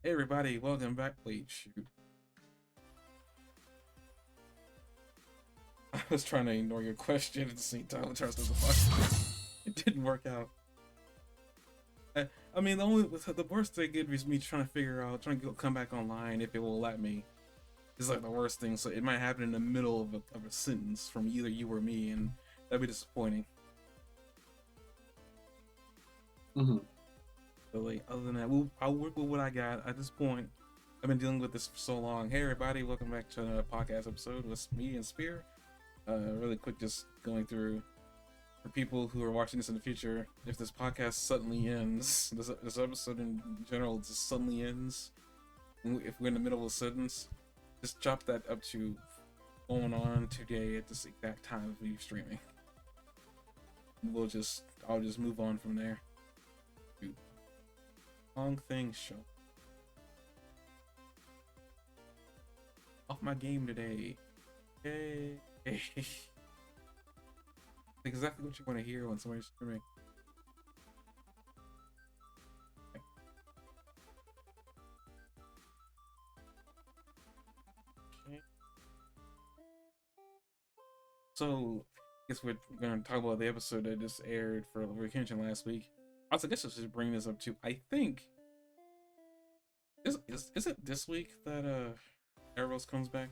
Hey everybody, welcome back. Wait, shoot. I was trying to ignore your question at the same time. It turns out the fuck. It didn't work out. I mean, the worst thing is me trying to figure out, come back online if it will let me. Is like the worst thing. So it might happen in the middle of a sentence from either you or me, and that'd be disappointing. Mm-hmm. But like, other than that, I'll work with what I got at this point. I've been dealing with this for so long. Hey everybody, welcome back to another podcast episode with me and Spear. Really quick, just going through for people who are watching this in the future. If this podcast suddenly ends, this episode in general just suddenly ends, if we're in the middle of a sentence, just chop that up to going on today at this exact time of me streaming. I'll just move on from there. Long thing show. Off my game today. Yay. Exactly what you want to hear when somebody's streaming. Okay. So, I guess we're gonna talk about the episode that just aired for Kenshin last week. I guess I should bring this up too. I think is it this week that Arrows comes back?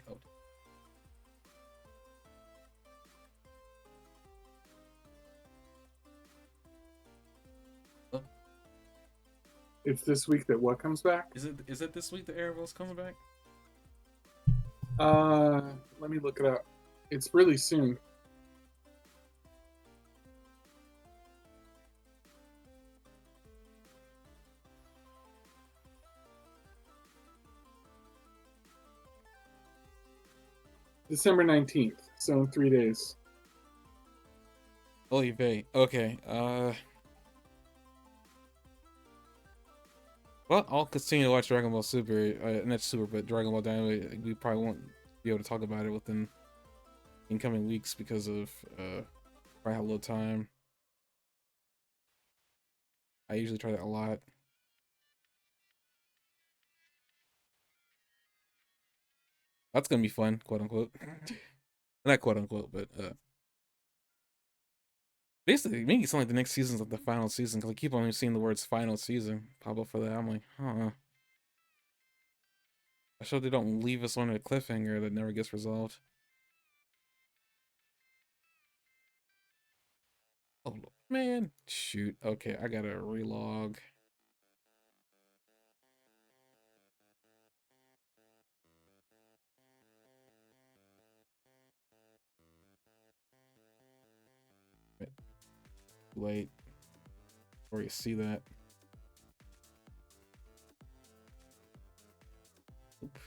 Oh, It's this week that what comes back? is it this week that Arrows comes back? Let me look it up. It's really soon. December 19th, so in 3 days. Holy vey. Okay. Well, I'll continue to watch Dragon Ball Super. Not Super, but Dragon Ball Dynamite. We probably won't be able to talk about it within incoming weeks because of probably have a little time. I usually try that a lot. That's gonna be fun, quote unquote. Not quote unquote, but basically, maybe it's like the next season's like the final season because I keep on seeing the words "final season" pop up for that. I'm like, huh. I hope they don't leave us on a cliffhanger that never gets resolved. Oh man, shoot. Okay, I gotta relog. Wait, before you see that. Oop.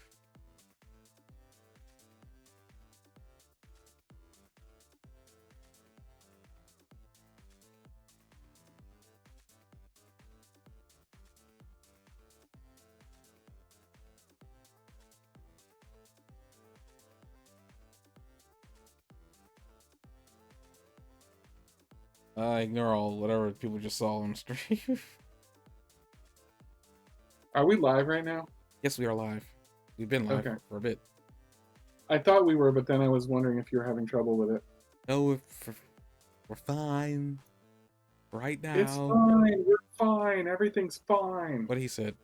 Ignore all whatever people just saw on stream. Are we live right now? Yes, we are live. We've been live Okay. for a bit. I thought we were, but then I was wondering if you were having trouble with it. No, we're fine right now. It's fine. We're fine. Everything's fine. What he said.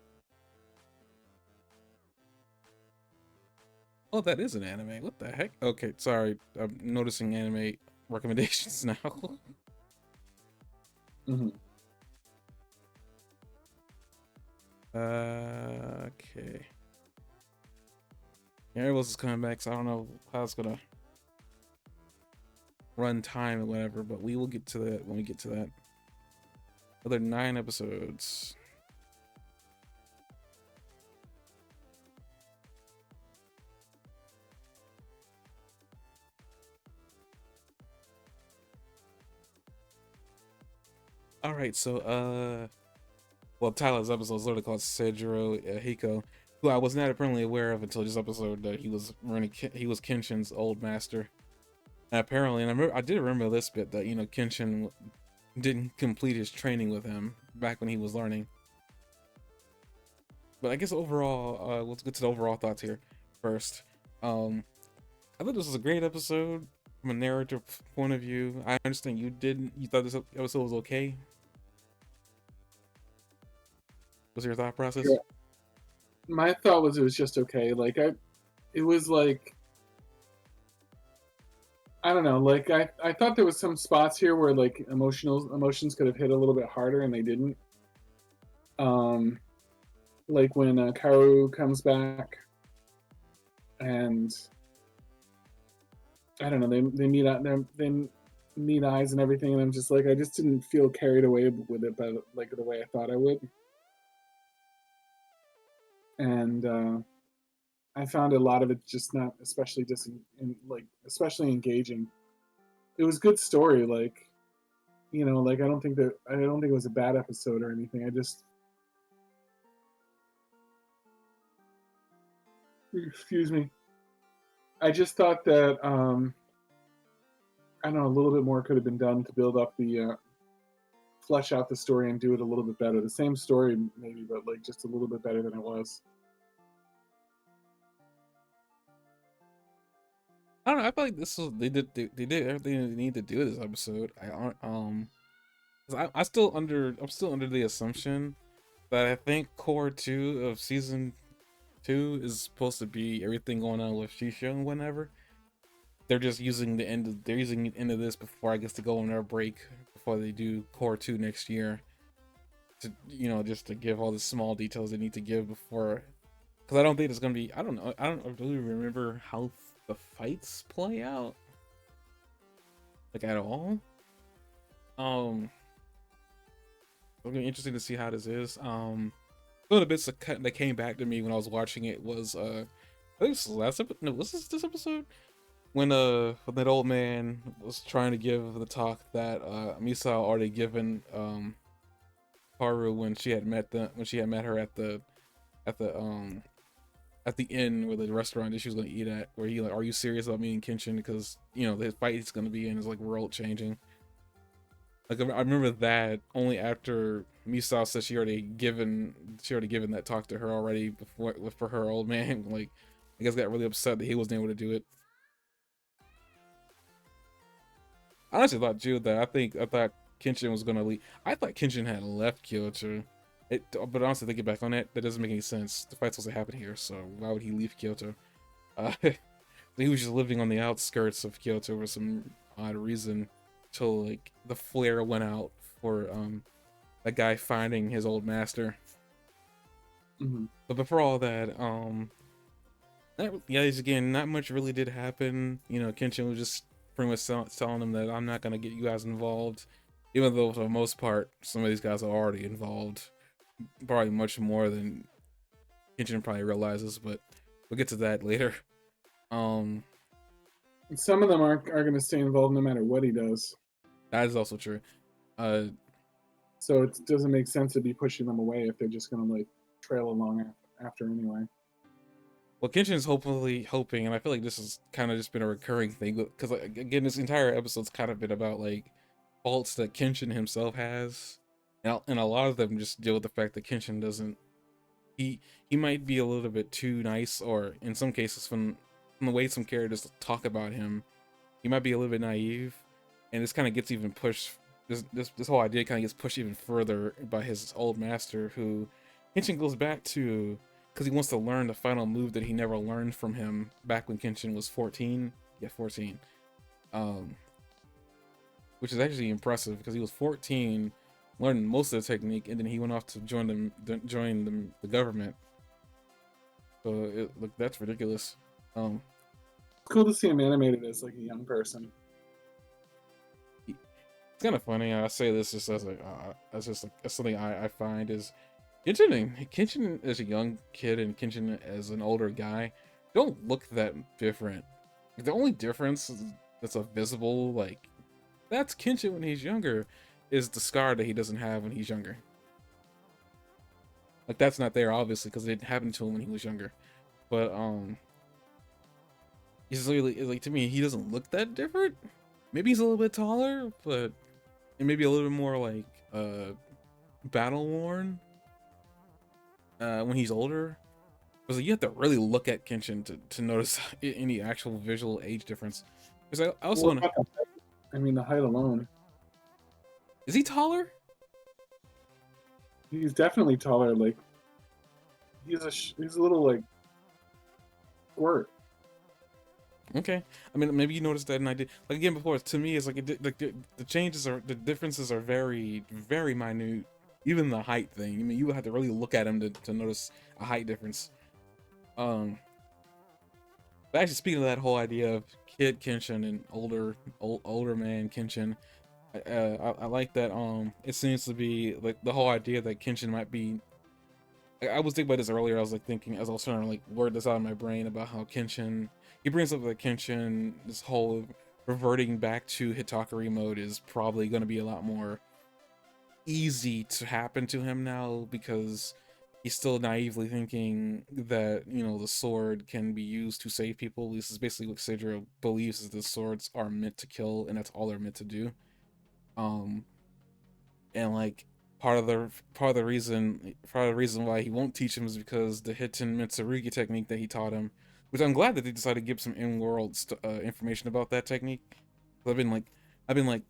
Oh, that is an anime. What the heck? Okay, sorry. I'm noticing anime recommendations now. Mm-hmm. Okay. Ariel's is coming back, so I don't know how it's gonna run time or whatever, but we will get to that when we get to that. Another 9 episodes. All right, so well, Tyler's episode is literally called Seijiro Hiko, who I was not apparently aware of until this episode that he was Kenshin's old master. And apparently, and I did remember this bit that Kenshin didn't complete his training with him back when he was learning. But I guess overall, let's get to the overall thoughts here first. Um, I thought this was a great episode from a narrative point of view. I understand you didn't. You thought this episode was okay. Was your thought process? Yeah. My thought was it was just okay. It was like, I don't know. I thought there was some spots here where like emotions could have hit a little bit harder and they didn't. Um, like when Kaoru comes back and I don't know, they meet eyes and everything, and I'm just like, I just didn't feel carried away with it, but like the way I thought I would. And I found a lot of it just not especially especially engaging. It was good story, like, like I don't think it was a bad episode or anything. I just, excuse me. I just thought that I don't know, a little bit more could have been done to build up the flesh out the story and do it a little bit better. The same story maybe, but like just a little bit better than it was. I don't know. I feel like this was they did everything they needed to do this episode. Um, 'cause I'm still under the assumption that I think core two of season two is supposed to be everything going on with Shisha and whatever. They're just using they're using the end of this before I guess to go on their break before they do core two next year to just to give all the small details they need to give before, because I don't think it's gonna be, I don't really remember how the fights play out like at all. um It'll be interesting to see how this is. One of the bits that came back to me when I was watching it was I think this was last episode. No, was this episode when that old man was trying to give the talk that Misa already given Haru when she had met her at the at the inn where the restaurant that she was gonna eat at, where he like, are you serious about me and Kenshin, because the fight he's gonna be in is like world changing. Like I remember that only after Misao said she already given that talk to her already before for her old man. Like I guess got really upset that he wasn't able to do it. I honestly thought too that I thought Kenshin was gonna leave. I thought Kenshin had left Kyoto. But honestly, thinking back on it, that doesn't make any sense. The fight's supposed to happen here, so why would he leave Kyoto? He was just living on the outskirts of Kyoto for some odd reason, till like the flare went out for that guy finding his old master. Mm-hmm. But before all that, yeah, again, not much really did happen. Kenshin was just pretty much telling him that I'm not gonna get you guys involved, even though for the most part some of these guys are already involved, probably much more than Kenshin probably realizes. But we'll get to that later. Um, Some of them are going to stay involved no matter what he does. that is also true. Uh, So it doesn't make sense to be pushing them away if they're just going to like trail along after anyway. Well, Kenshin is hopefully hoping, and I feel like this has kind of just been a recurring thing, because like, again, this entire episode's kind of been about like faults that Kenshin himself has, and a lot of them just deal with the fact that Kenshin doesn't. He might be a little bit too nice, or in some cases, from the way some characters talk about him, he might be a little bit naive, and this kind of gets even pushed. This whole idea kind of gets pushed even further by his old master, who Kenshin goes back to because he wants to learn the final move that he never learned from him back when Kenshin was 14. Yeah, 14. Which is actually impressive because he was 14, learning most of the technique, and then he went off to join the government. So look, that's ridiculous. It's cool to see him animated as like a young person. It's kind of funny. I say this just as something I find is Kenshin as a young kid and Kenshin as an older guy don't look that different. The only difference that's a visible, like, that's Kenshin when he's younger, is the scar that he doesn't have when he's younger. Like, that's not there obviously because it didn't happen to him when he was younger. But he's really, like, to me, he doesn't look that different. Maybe he's a little bit taller, but and maybe a little bit more like battle worn. when he's older. Because you have to really look at Kenshin to notice any actual visual age difference. Because I also What want to. about the height? I mean, the height alone. Is he taller? He's definitely taller. Like he's a little like squirt. Okay, I mean maybe you noticed that, and I did. Like again before, to me, it's like the changes are the differences are very minute. Even the height thing. I mean, you would have to really look at him to notice a height difference. Um, but actually, speaking of that whole idea of kid Kenshin and older man Kenshin, I like that. It seems to be like the whole idea that Kenshin might be. I was thinking about this earlier. I was like thinking as I was trying to like word this out in my brain about how Kenshin. He brings up that Kenshin, this whole reverting back to Hitakari mode is probably going to be a lot more easy to happen to him now because he's still naively thinking that the sword can be used to save people. This is basically what Sidra believes is the swords are meant to kill and that's all they're meant to do. Um, and like part of the reason why he won't teach him is because the Hiten Mitsurugi technique that he taught him, which I'm glad that they decided to give some in-world information about that technique. I've been like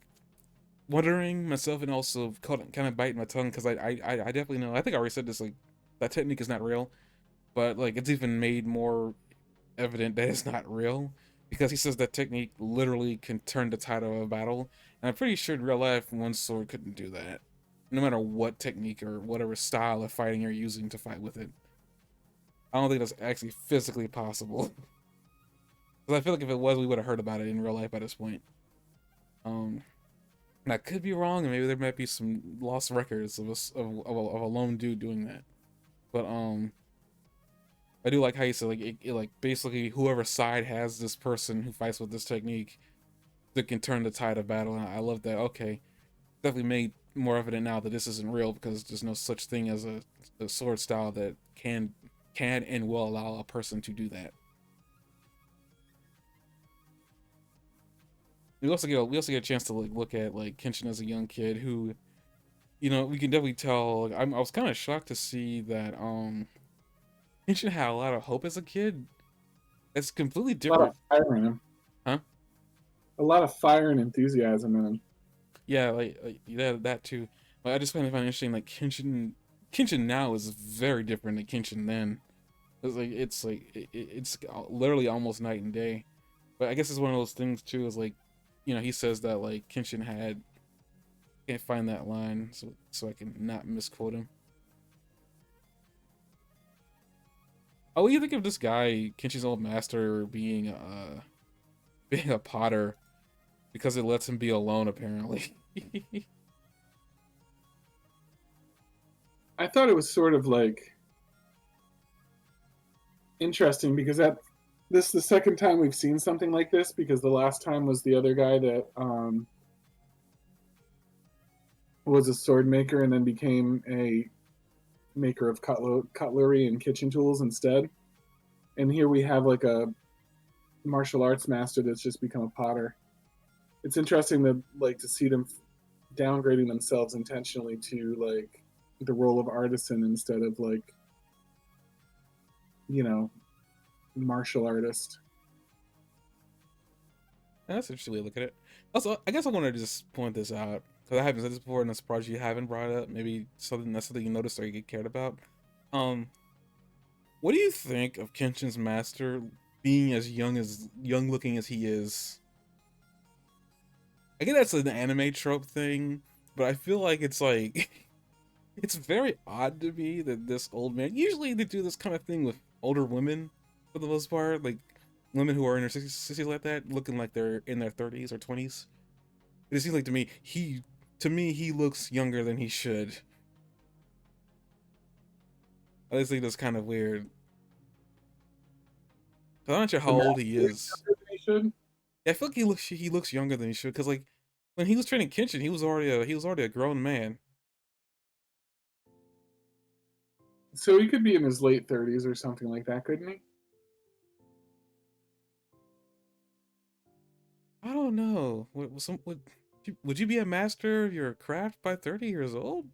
wondering myself and also kind of biting my tongue because I definitely know. I think I already said this. Like that technique is not real, but like it's even made more evident that it's not real because he says that technique literally can turn the tide of a battle, and I'm pretty sure in real life one sword couldn't do that, no matter what technique or whatever style of fighting you're using to fight with it. I don't think that's actually physically possible. Because I feel like if it was, we would have heard about it in real life by this point. Um, and I could be wrong, and maybe there might be some lost records of a lone dude doing that. But I do like how you said like like basically whoever side has this person who fights with this technique that can turn the tide of battle. And I love that. Okay, definitely made more evident now that this isn't real because there's no such thing as a sword style that can and will allow a person to do that. We also get a chance to like look at like Kenshin as a young kid who we can definitely tell. Like, I was kind of shocked to see that Kenshin had a lot of hope as a kid. It's completely A lot of different, fire in him. huh? A lot of fire and enthusiasm in him. Yeah, like that too. But I just find it interesting. Like Kenshin now is very different than Kenshin then. It's literally almost night and day. But I guess it's one of those things too. Is like, he says that like Kenshin had can't find that line, so I can not misquote him. Oh, what do you think of this guy, Kenshin's old master, being being a potter because it lets him be alone apparently? I thought it was sort of like interesting because that this is the second time we've seen something like this because the last time was the other guy that was a sword maker and then became a maker of cutlery and kitchen tools instead. And here we have like a martial arts master that's just become a potter. It's interesting to see them downgrading themselves intentionally to like the role of artisan instead of like you know martial artist. That's an interesting way to look at it. Also, I guess I want to just point this out because I haven't said this before, and I'm surprised you haven't brought it up. Maybe something you noticed or you get cared about. Um, what do you think of Kenshin's master being as young looking as he is? I get that's an anime trope thing, but I feel like it's like it's very odd to me that this old man. Usually they do this kind of thing with older women for the most part, like women who are in their 60s like that, looking like they're in their 30s or 20s. It seems like to me he looks younger than he should. I just think that's kind of weird. I'm not sure how The old master he is is. younger than he should. Yeah, I feel like he looks younger than he should because like when he was training Kenshin, he was already a grown man. So he could be in his late 30s or something like that, couldn't he? I don't know. Would you be a master of your craft by 30 years old,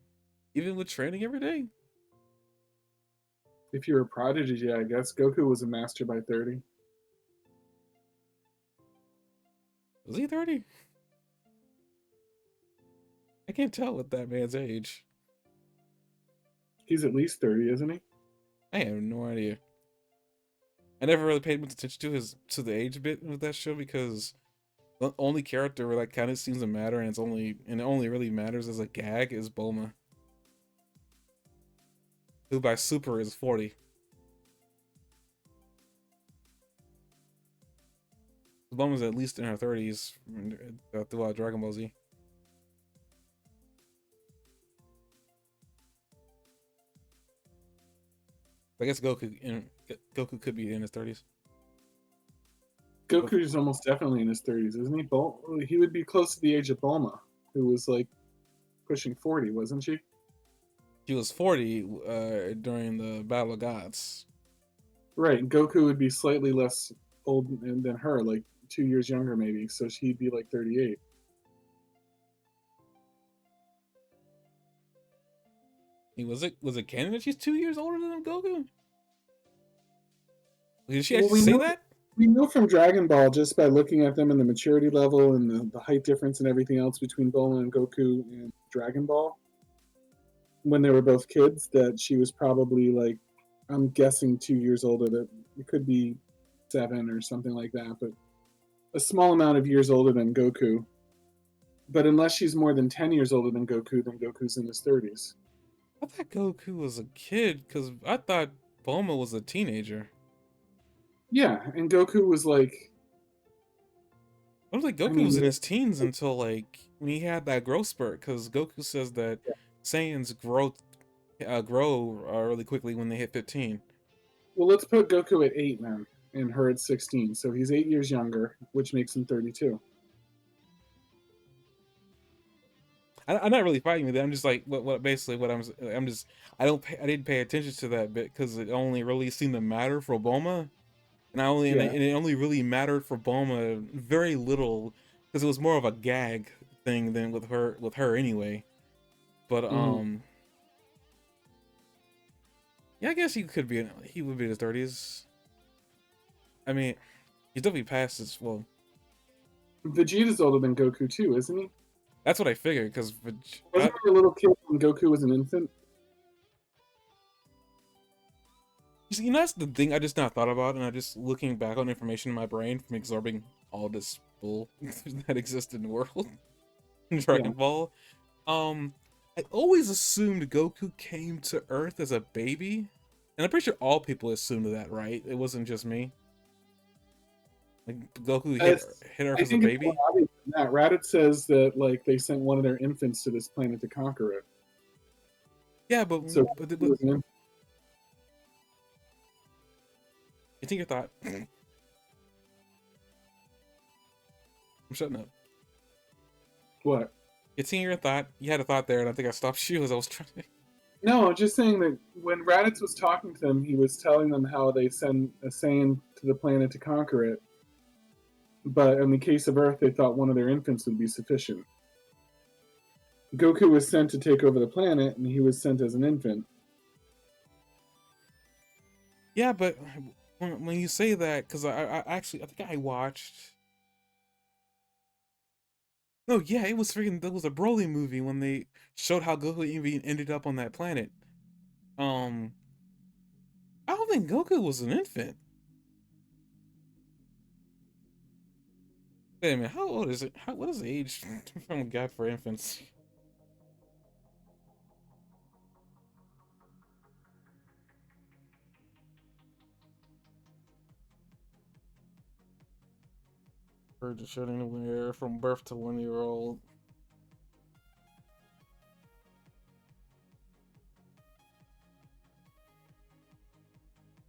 even with training every day? If you're a prodigy, yeah, I guess Goku was a master by 30. Was he 30? I can't tell with that man's age. He's at least 30, isn't he? I have no idea. I never really paid much attention to the age bit with that show because the only character where that kind of seems to matter and it only really matters as a gag is Bulma, who by Super is 40. Bulma's at least in her 30s throughout Dragon Ball Z. I guess Goku could be in his 30s. Goku is almost definitely in his 30s, isn't he? He would be close to the age of Bulma, who was like pushing 40, wasn't she? She was 40 during the Battle of Gods. Right, and Goku would be slightly less old than her, like 2 years younger maybe, so she'd be like 38. Was it canon that she's 2 years older than Goku? Did she Well, actually say that? We know from Dragon Ball just by looking at them and the maturity level and the height difference and everything else between Bulma and Goku in Dragon Ball, when they were both kids, that she was probably like, I'm guessing 2 years older. That it could be 7 or something like that, but a small amount of years older than Goku. But unless she's more than 10 years older than Goku, then Goku's in his 30s. I thought Goku was a kid because I thought Bulma was a teenager. Yeah, and Goku was like, I was like Goku was in his teens until like when he had that growth spurt, because Goku says that Saiyans grow really quickly when they hit 15. Well, let's put Goku at 8 then, and her at 16. So he's 8 years younger, which makes him 32. I'm not really fighting with it. I'm just like what basically what I'm just I didn't pay attention to that bit because it only really seemed to matter for Bulma, and it only really mattered for Bulma very little because it was more of a gag thing than with her anyway. But yeah, I guess he would be in his 30s. I mean, he's definitely past his well. Vegeta's older than Goku too, isn't he? That's what I figured, because wasn't he a little kid when Goku was an infant? You know, that's the thing I just not thought about, and I just looking back on information in my brain from absorbing all this bull that exists in the world in Dragon Ball. I always assumed Goku came to Earth as a baby, and I'm pretty sure all people assumed that, right? It wasn't just me. Like Goku hit Earth as a baby. That Raditz says that like they sent one of their infants to this planet to conquer it. Yeah, but so you think your thought? I'm shutting up. What? Continue your thought. You had a thought there, and I think I stopped you as I was trying to. No, I'm just saying that when Raditz was talking to them, he was telling them how they send a Saiyan to the planet to conquer it. But in the case of Earth, they thought one of their infants would be sufficient. Goku was sent to take over the planet, and he was sent as an infant. Yeah, but when you say that, because I think I watched. No, yeah, it was freaking. That was a Broly movie when they showed how Goku even ended up on that planet. I don't think Goku was an infant. Wait a minute, how old is it? What is the age from a guy for infants? Birds are shooting in the air from birth to 1-year-old.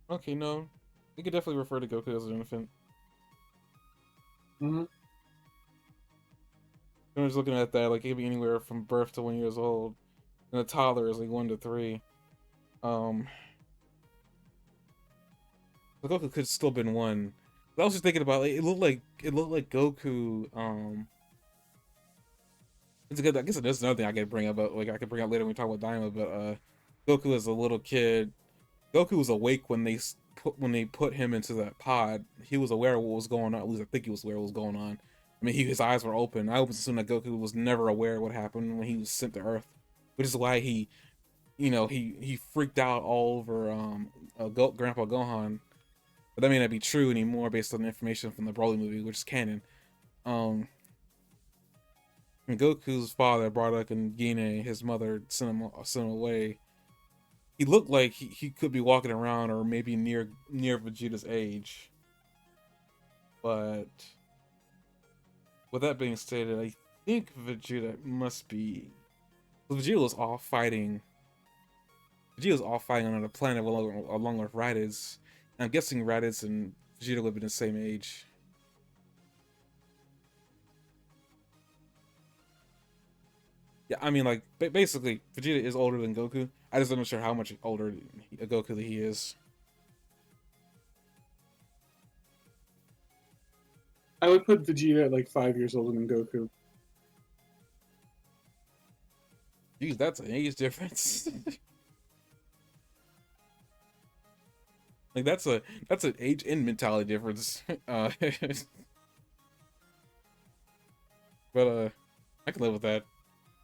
Okay, no. You could definitely refer to Goku as an infant. Mm-hmm. I was looking at that, like, it could be anywhere from birth to 1 years old. And a toddler is like 1 to 3. The Goku could still been 1. But I was just thinking about, like, it looked like Goku, it's good. I guess there's another thing I could bring up, but like I could bring up later when we talk about Daima. But Goku as a little kid Goku was awake when they put him into that pod. He was aware of what was going on. At least I think he was aware of what was going on. I mean, his eyes were open. I always assumed that Goku was never aware of what happened when he was sent to Earth, which is why he freaked out all over Grandpa Gohan. But that may not be true anymore based on the information from the Broly movie, which is canon. Um, and Goku's father, Bardock and Gine, his mother, sent him away. He looked like he could be walking around or maybe near Vegeta's age. But with that being stated, I think Vegeta must be. Vegeta was all fighting. Vegeta's all fighting on another planet along with Raditz. And I'm guessing Raditz and Vegeta would have been the same age. Yeah, I mean, like, basically, Vegeta is older than Goku. I just don't know sure how much older Goku he is. I would put Vegeta at like 5 years older than Goku. Jeez, that's an age difference. Like that's an age and mentality difference. But I can live with that.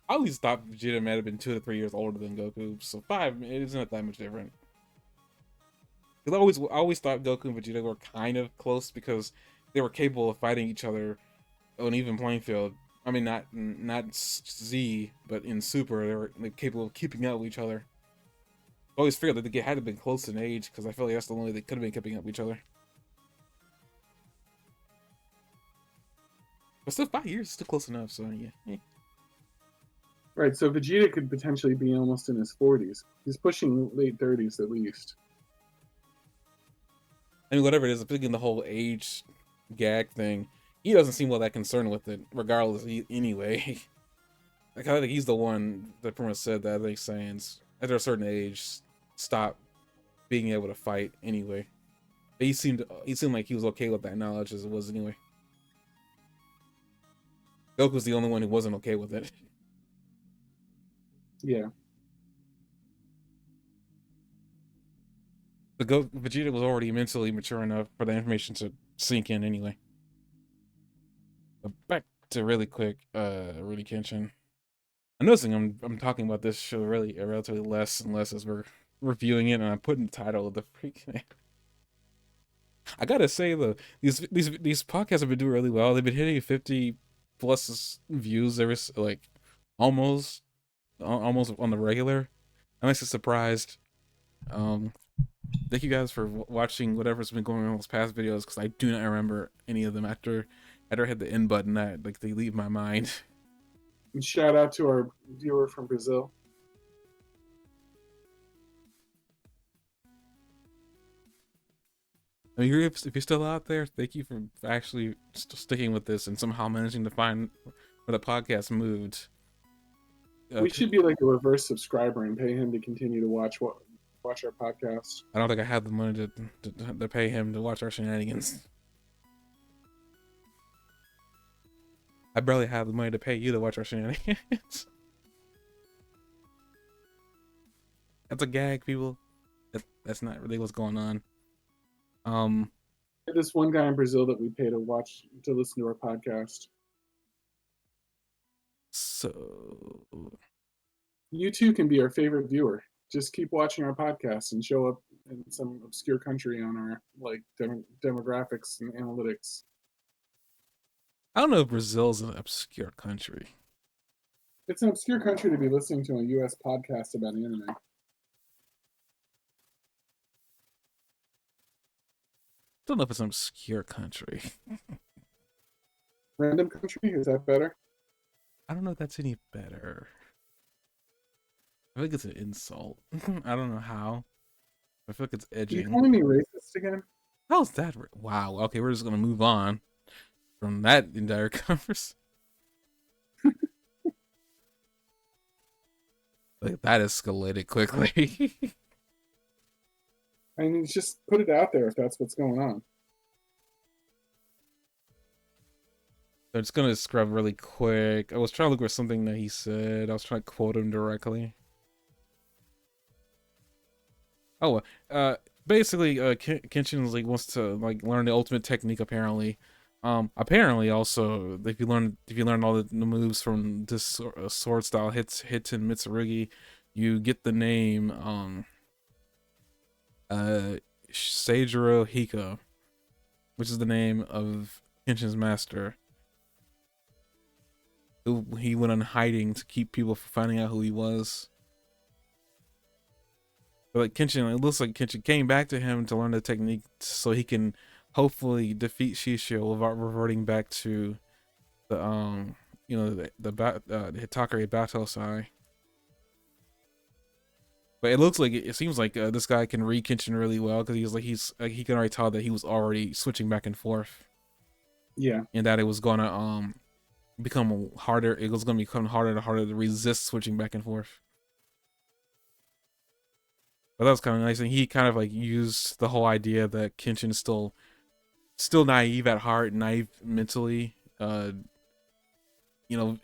I always thought Vegeta might have been 2 to 3 years older than Goku, so 5 it isn't that much different. Because I always thought Goku and Vegeta were kind of close because they were capable of fighting each other on an even playing field. I mean, not Z, but in Super, they were like, capable of keeping up with each other. I always figured that they had to have been close in age because I feel like that's the only way they could have been keeping up with each other. But still, 5 years is still close enough. So yeah. Right, so Vegeta could potentially be almost in his 40s. He's pushing late 30s at least. I mean, whatever it is, I'm thinking the whole age gag thing. He doesn't seem all that concerned with it, regardless. Anyway, like I think he's the one that pretty much said that. I think Saiyans after a certain age stop being able to fight anyway. But he seemed like he was okay with that knowledge as it was anyway. Goku's the only one who wasn't okay with it. Yeah. But Vegeta was already mentally mature enough for the information to sink in anyway. But back to really quick, Rurouni Kenshin. I'm noticing I'm talking about this show really relatively less and less as we're reviewing it, and I'm putting the title of the freaking. I gotta say though, these podcasts have been doing really well. They've been hitting 50 plus views every like almost on the regular. I'm actually surprised. Thank you guys for watching whatever's been going on those past videos because I do not remember any of them after I hit the end button. That like they leave my mind. And shout out to our viewer from Brazil. I mean, if you're still out there, thank you for actually sticking with this and somehow managing to find where the podcast moved. We should be like a reverse subscriber and pay him to continue to watch our podcast. I don't think I have the money to pay him to watch our shenanigans. I barely have the money to pay you to watch our shenanigans. That's a gag, people. That's not really what's going on. This one guy in Brazil that we pay to listen to our podcast. So you too can be our favorite viewer. Just keep watching our podcast and show up in some obscure country on our like demographics and analytics. I don't know if Brazil's an obscure country. It's an obscure country to be listening to a U.S. podcast about anime. Don't know if it's an obscure country. Random country? Is that better? I don't know if that's any better. I think it's an insult. I don't know how. I feel like it's edging. You calling me racist again? How's that? Wow. Okay, we're just gonna move on from that entire conversation. Like that escalated quickly. I mean, just put it out there if that's what's going on. I'm just gonna scrub really quick. I was trying to look for something that he said. I was trying to quote him directly. Oh, basically, Kenshin like wants to like learn the ultimate technique. Apparently, apparently also if you learn all the moves from this sword style Hitten Mitsurugi, you get the name uh Seijiro Hiko, which is the name of Kenshin's master, who he went on hiding to keep people from finding out who he was. But like Kenshin, it looks like Kenshin came back to him to learn the technique so he can hopefully defeat Shishio without reverting back to the the Hitakari Batosai. But it looks like it seems like this guy can read Kenshin really well because he can already tell that he was already switching back and forth, Yeah. and that it was gonna become harder. It was gonna become harder and harder to resist switching back and forth. But that was kind of nice, and he kind of like used the whole idea that Kenshin is still naive at heart, naive mentally,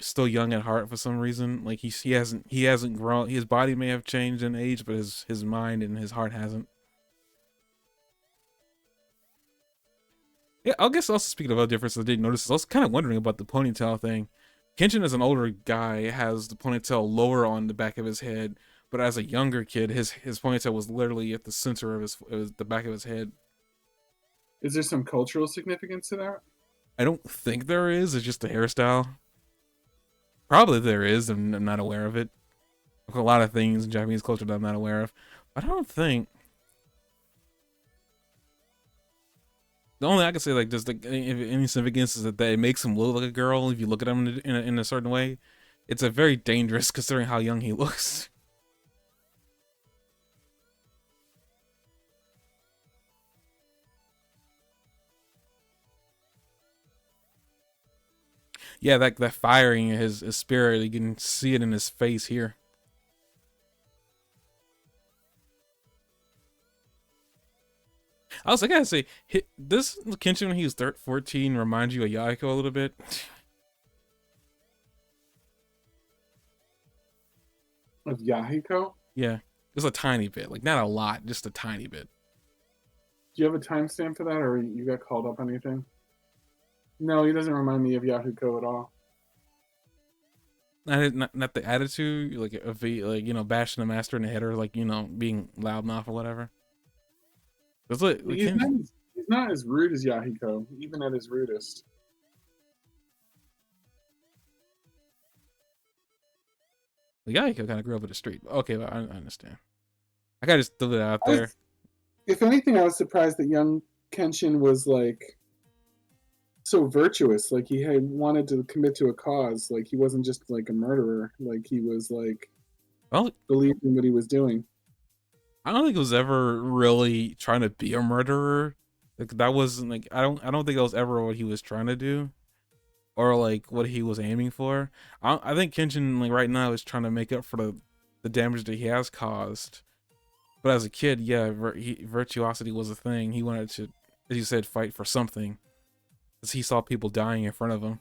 still young at heart for some reason. Like he hasn't grown. His body may have changed in age, but his mind and his heart hasn't. Yeah, I guess also speaking of other differences, I didn't notice. I was kind of wondering about the ponytail thing. Kenshin, as an older guy, has the ponytail lower on the back of his head, but as a younger kid, his ponytail was literally at the center of the back of his head. Is there some cultural significance to that? I don't think there is. It's just a hairstyle. Probably there is. I'm not aware of it. A lot of things in Japanese culture that I'm not aware of. But I don't think. The only I can say, like, just like any significance is that it makes him look like a girl. If you look at him in a certain way, it's a very dangerous considering how young he looks. Yeah, that firing his spirit, you can see it in his face here. I gotta say, this Kenshin when he was 14 reminds you of Yahiko a little bit. Of Yahiko? Yeah, just a tiny bit, like not a lot, just a tiny bit. Do you have a timestamp for that, or you got called up on anything? No, he doesn't remind me of Yahiko at all. Not the attitude, like bashing the master in the head or like being loudmouth or whatever. That's like He's not as rude as Yahiko, even at his rudest. the guy kind of grew up in the street. Okay, I understand. I gotta just throw it out there. If anything, I was surprised that young Kenshin was like so virtuous. Like he had wanted to commit to a cause. Like he wasn't just like a murderer. Like he was like Well, believed in what he was doing. I don't think it was ever really trying to be a murderer. Like that wasn't like I don't think that was ever what he was trying to do, or like what he was aiming for. I think Kenshin like right now is trying to make up for the damage that he has caused. But as a kid, yeah, virtuosity was a thing. He wanted to, as you said, fight for something, because he saw people dying in front of him.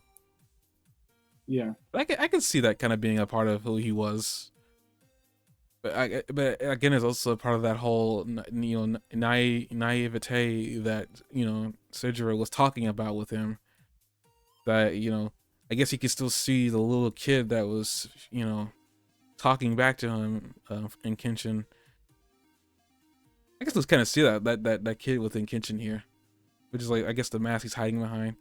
Yeah. But I could see that kind of being a part of who he was. But again, it's also part of that whole naivete that Seijiro was talking about with him. That I guess he could still see the little kid that was talking back to him in Kenshin. I guess let's kind of see that kid within Kenshin here, which is like I guess the mask he's hiding behind.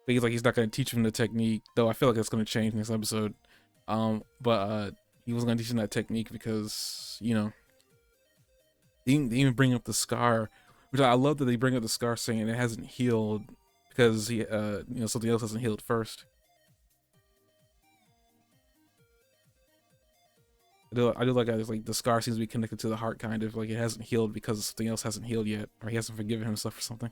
But he's not gonna teach him the technique, though. I feel like that's gonna change next episode. But he was gonna teach him that technique because they even bring up the scar, which I love that they bring up the scar saying it hasn't healed because he something else hasn't healed first. I do like how like the scar seems to be connected to the heart, kind of like it hasn't healed because something else hasn't healed yet, or he hasn't forgiven himself for something.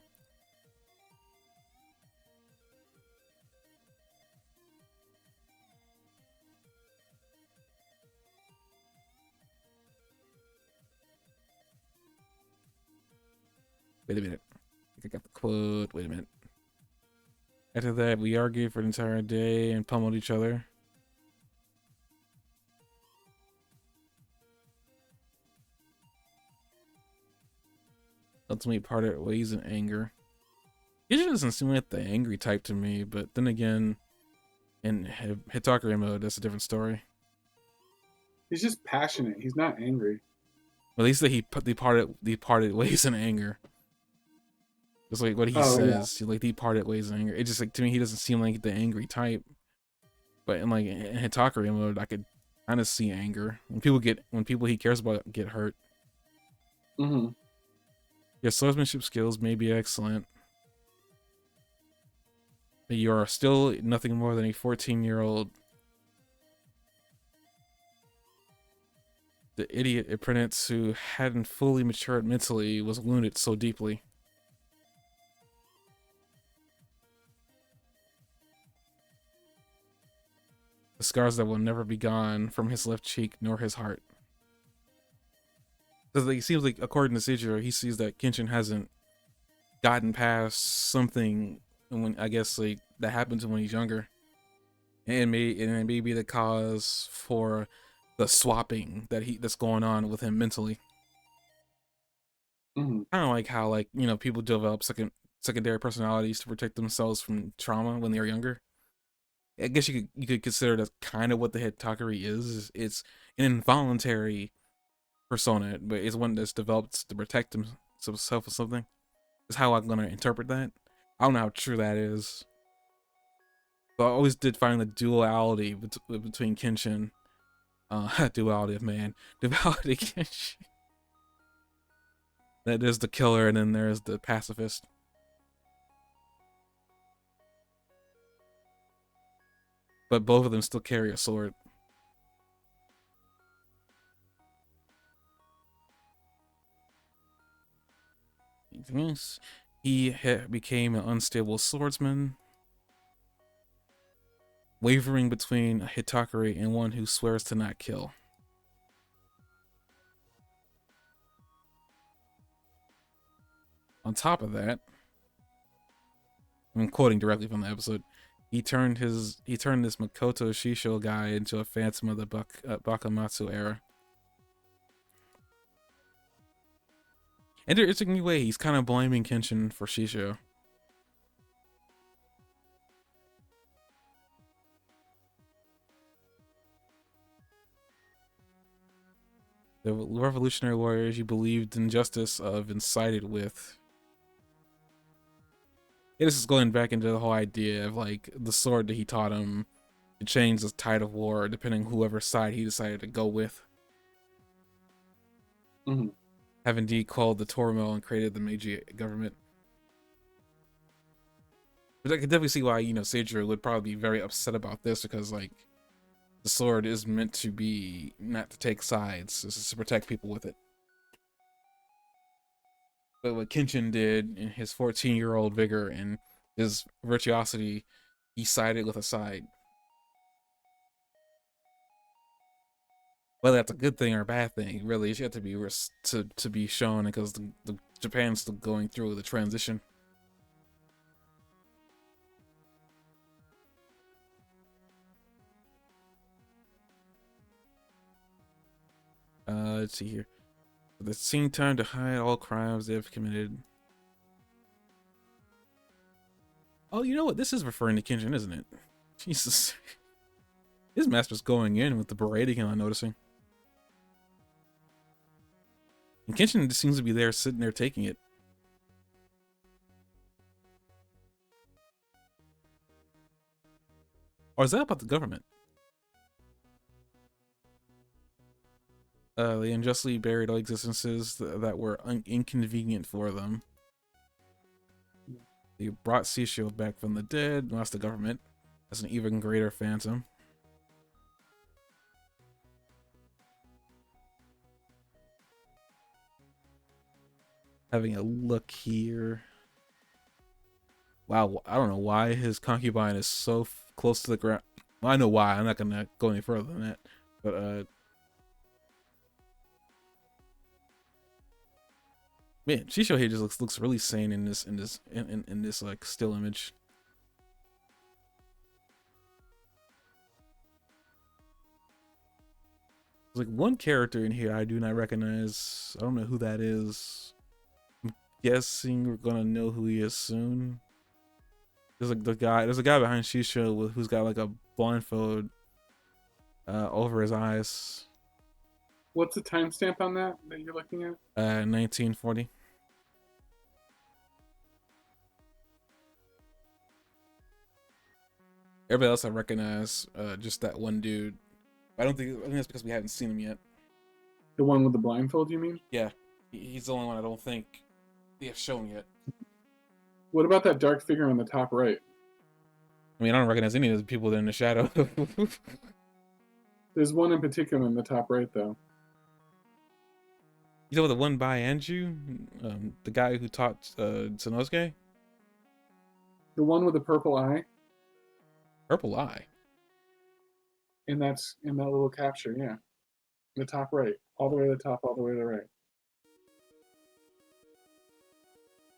Wait a minute. I got the quote. Wait a minute. After that, we argued for the entire day and pummeled each other. ultimately parted ways in anger. Kenshin doesn't seem like the angry type to me, but then again, in Hitakari mode, that's a different story. He's just passionate. He's not angry. At least that they parted ways in anger. Just like what he Oh yeah. says, like they parted ways in anger. It just like to me, he doesn't seem like the angry type. But in like in Hitakari mode, I could kind of see anger when people he cares about get hurt. Mm-hmm. Your swordsmanship skills may be excellent, but you are still nothing more than a 14-year-old. The idiot apprentice who hadn't fully matured mentally was wounded so deeply. The scars that will never be gone from his left cheek nor his heart. Because like, it seems like, according to Seijiro, he sees that Kenshin hasn't gotten past something when I guess like that happened to him when he's younger, and it may be the cause for the swapping that's going on with him mentally. Mm-hmm. Kind of like how like people develop secondary personalities to protect themselves from trauma when they're younger. I guess you could consider that kind of what the Hitakari is. It's an involuntary persona, but it's one that's developed to protect himself or something. Is how I'm gonna interpret that. I don't know how true that is, but I always did find the duality between Kenshin, duality of man, duality Kenshin. That there's the killer and then there's the pacifist. But both of them still carry a sword. Yes. He became an unstable swordsman, wavering between a Hitakari and one who swears to not kill. On top of that, I'm quoting directly from the episode, he turned this Makoto Shisho guy into a phantom of the Bakamatsu era. And in an interesting way, he's kind of blaming Kenshin for Shisho. The revolutionary warriors you believed in justice of and sided with. Yeah, this is going back into the whole idea of like the sword that he taught him to change the tide of war depending whoever side he decided to go with. Mm-hmm. Have indeed called the turmoil and created the Meiji government. But I can definitely see why, Seijiro would probably be very upset about this because like the sword is meant to be not to take sides, it's to protect people with it. But what Kenshin did in his 14-year-old vigor and his virtuosity, he sided with a side. Whether that's a good thing or a bad thing, really, it's yet to be to be shown because the Japan's still going through the transition. Let's see here. At the same time, to hide all crimes they have committed. Oh, you know what? This is referring to Kenshin, isn't it? Jesus. His master's going in with the berating, I'm noticing. And Kenshin just seems to be there, sitting there, taking it. Or is that about the government? They unjustly buried all existences that were inconvenient for them. They brought Seashell back from the dead, lost the government as an even greater phantom. Having a look here. Wow, I don't know why his concubine is so close to the ground. Well, I know why. I'm not gonna go any further than that. But man, Shisho here just looks really sane in this like still image. There's like one character in here I do not recognize. I don't know who that is. guessing we're gonna know who he is soon. There's like there's a guy behind Shisha who's got like a blindfold over his eyes. What's the timestamp on that you're looking at? 1940. Everybody else I recognize, just that one dude. I think that's because we haven't seen him yet. The one with the blindfold, you mean? Yeah, he's the only one I don't think they have shown yet. What about that dark figure on the top right? I mean, I don't recognize any of the people that are in the shadow. There's one in particular in the top right, though. You know the one by Anju? The guy who taught Sanosuke? The one with the purple eye? Purple eye? In that little capture, yeah. The top right. All the way to the top, all the way to the right.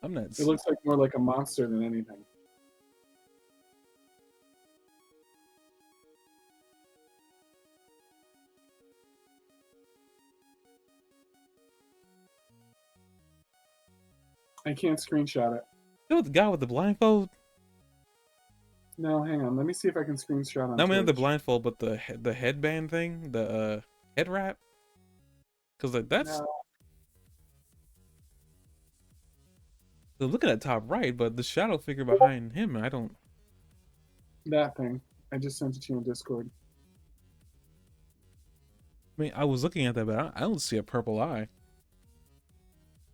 I'm not. It looks like more like a monster than anything. I can't screenshot it. You know the guy with the blindfold? No, hang on. Let me see if I can screenshot on Not Twitch. only the blindfold, but the headband thing, the head wrap. Because like that's. No. So look at that top right, but the shadow figure behind him, I don't. That thing. I just sent it to you on Discord. I mean, I was looking at that, but I don't see a purple eye.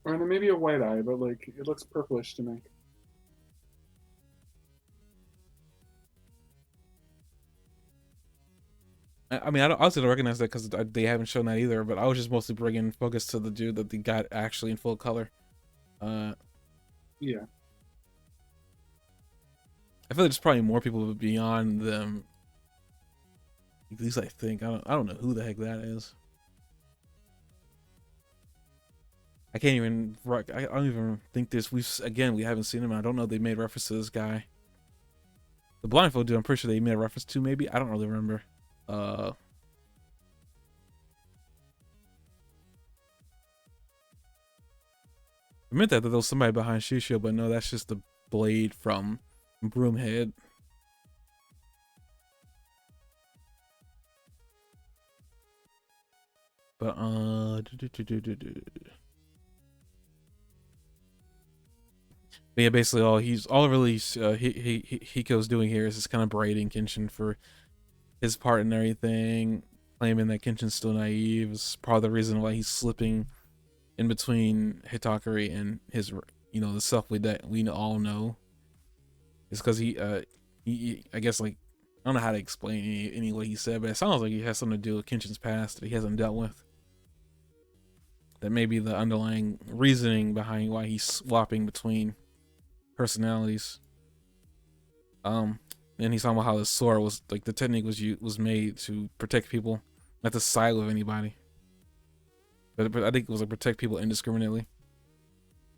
Or maybe a white eye, but like it looks purplish to me. I mean, I also don't recognize that because they haven't shown that either. But I was just mostly bringing focus to the dude that they got actually in full color. Yeah. I feel like there's probably more people beyond them. At least I think. I don't know who the heck that is. I can't even. I don't even think this. We haven't seen him. I don't know if they made reference to this guy. The blindfold dude, I'm pretty sure they made a reference to. Maybe I don't really remember. I meant that there was somebody behind Shishio, but no, that's just the blade from Broomhead. But but yeah, basically all really Hiko's doing here is just kind of berating Kenshin for his part and everything, claiming that Kenshin's still naive is part of the reason why he's slipping in between Hitakari and his, the self that we all know. It's because he I guess, like, I don't know how to explain any what he said, but it sounds like it has something to do with Kenshin's past that he hasn't dealt with. That may be the underlying reasoning behind why he's swapping between personalities. And he's talking about how the sword was like the technique was made to protect people, not to side with anybody. But I think it was like protect people indiscriminately.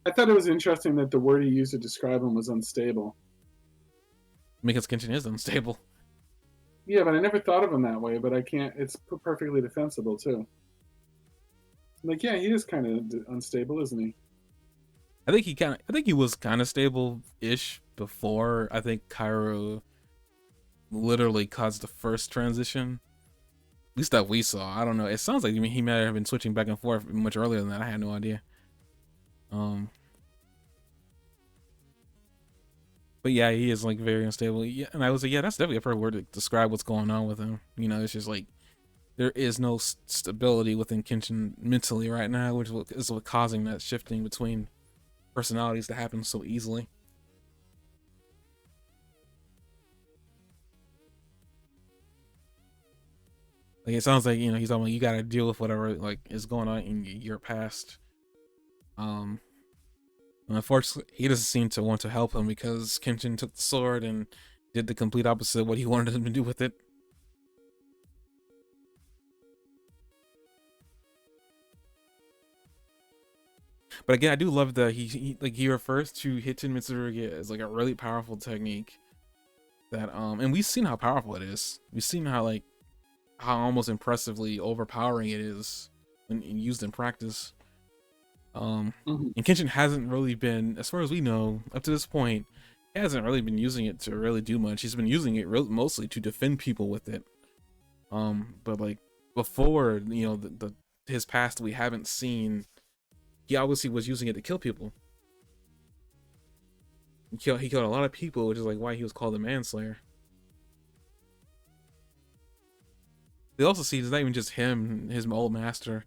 I thought it was interesting that the word he used to describe him was unstable. Because Kenshin is unstable. Yeah, but I never thought of him that way. But I can't. It's perfectly defensible too. Like, yeah, he is kind of unstable, isn't he? I think he was kind of stable-ish before. I think Cairo literally caused the first transition. At least that we saw. I don't know. It sounds like he might have been switching back and forth much earlier than that. I had no idea. But yeah, he is like very unstable. Yeah, and I was like, yeah, that's definitely a perfect word to describe what's going on with him. It's just like there is no stability within Kenshin mentally right now, which is what causing that shifting between personalities to happen so easily. Like, it sounds like, he's talking about you gotta deal with whatever like is going on in your past. Unfortunately, he doesn't seem to want to help him because Kenshin took the sword and did the complete opposite of what he wanted him to do with it. But again, I do love that he refers to Hichen Mitsurugi as like a really powerful technique. That and we've seen how powerful it is. We've seen how almost impressively overpowering it is when used in practice. Mhm. And Kenshin hasn't really been, as far as we know, up to this point, he hasn't really been using it to really do much. He's been using it mostly to defend people with it. But like before, the his past we haven't seen. He obviously was using it to kill people. He killed a lot of people, which is like why he was called a manslayer. They also see it's not even just him, his old master.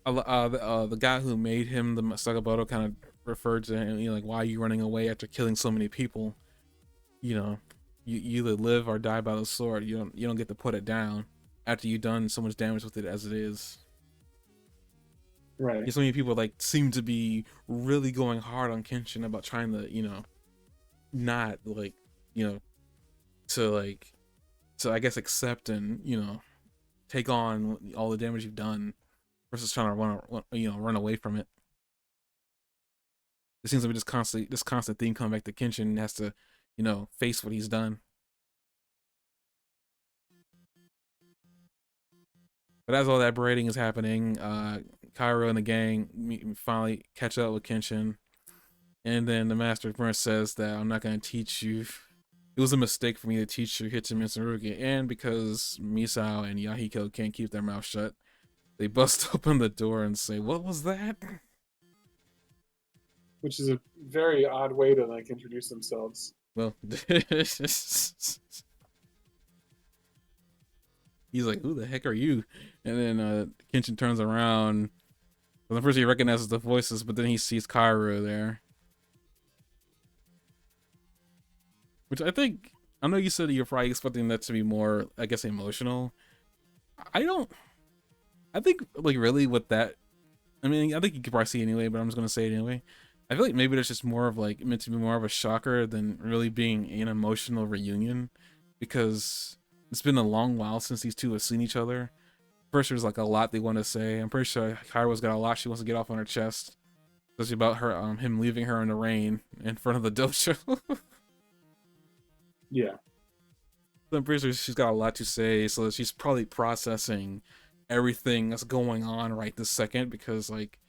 The guy who made him the Sakamoto kind of referred to him, like, why are you running away after killing so many people? You know, you either live or die by the sword. You don't get to put it down after you've done so much damage with it as it is. Right. So many people like seem to be really going hard on Kenshin about trying to, not like, you know, to like, to I guess accept and take on all the damage you've done versus trying to run away from it. It seems to be this constant theme coming back to Kenshin and has to, face what he's done. But as all that berating is happening, Cairo and the gang finally catch up with Kenshin, and then the Master Prince says that I'm not going to teach you. It was a mistake for me to teach you Hitchin and Tsurugi, and because Misao and Yahiko can't keep their mouth shut, they bust open the door and say, "What was that?" Which is a very odd way to like introduce themselves. Well, he's like, "Who the heck are you?" And then Kenshin turns around. Well, first he recognizes the voices, but then he sees Kaoru there. Which I know you said you're probably expecting that to be more, I guess, emotional. I don't, I think, like, really with that, I mean, I think you could probably see it anyway, but I'm just going to say it anyway. I feel like maybe it's just more of, like, meant to be more of a shocker than really being an emotional reunion, because it's been a long while since these two have seen each other. First, there's, like, a lot they want to say. I'm pretty sure Kairo's got a lot she wants to get off on her chest, especially about him leaving her in the rain in front of the dojo. Yeah. I'm pretty sure she's got a lot to say, so she's probably processing everything that's going on right this second because like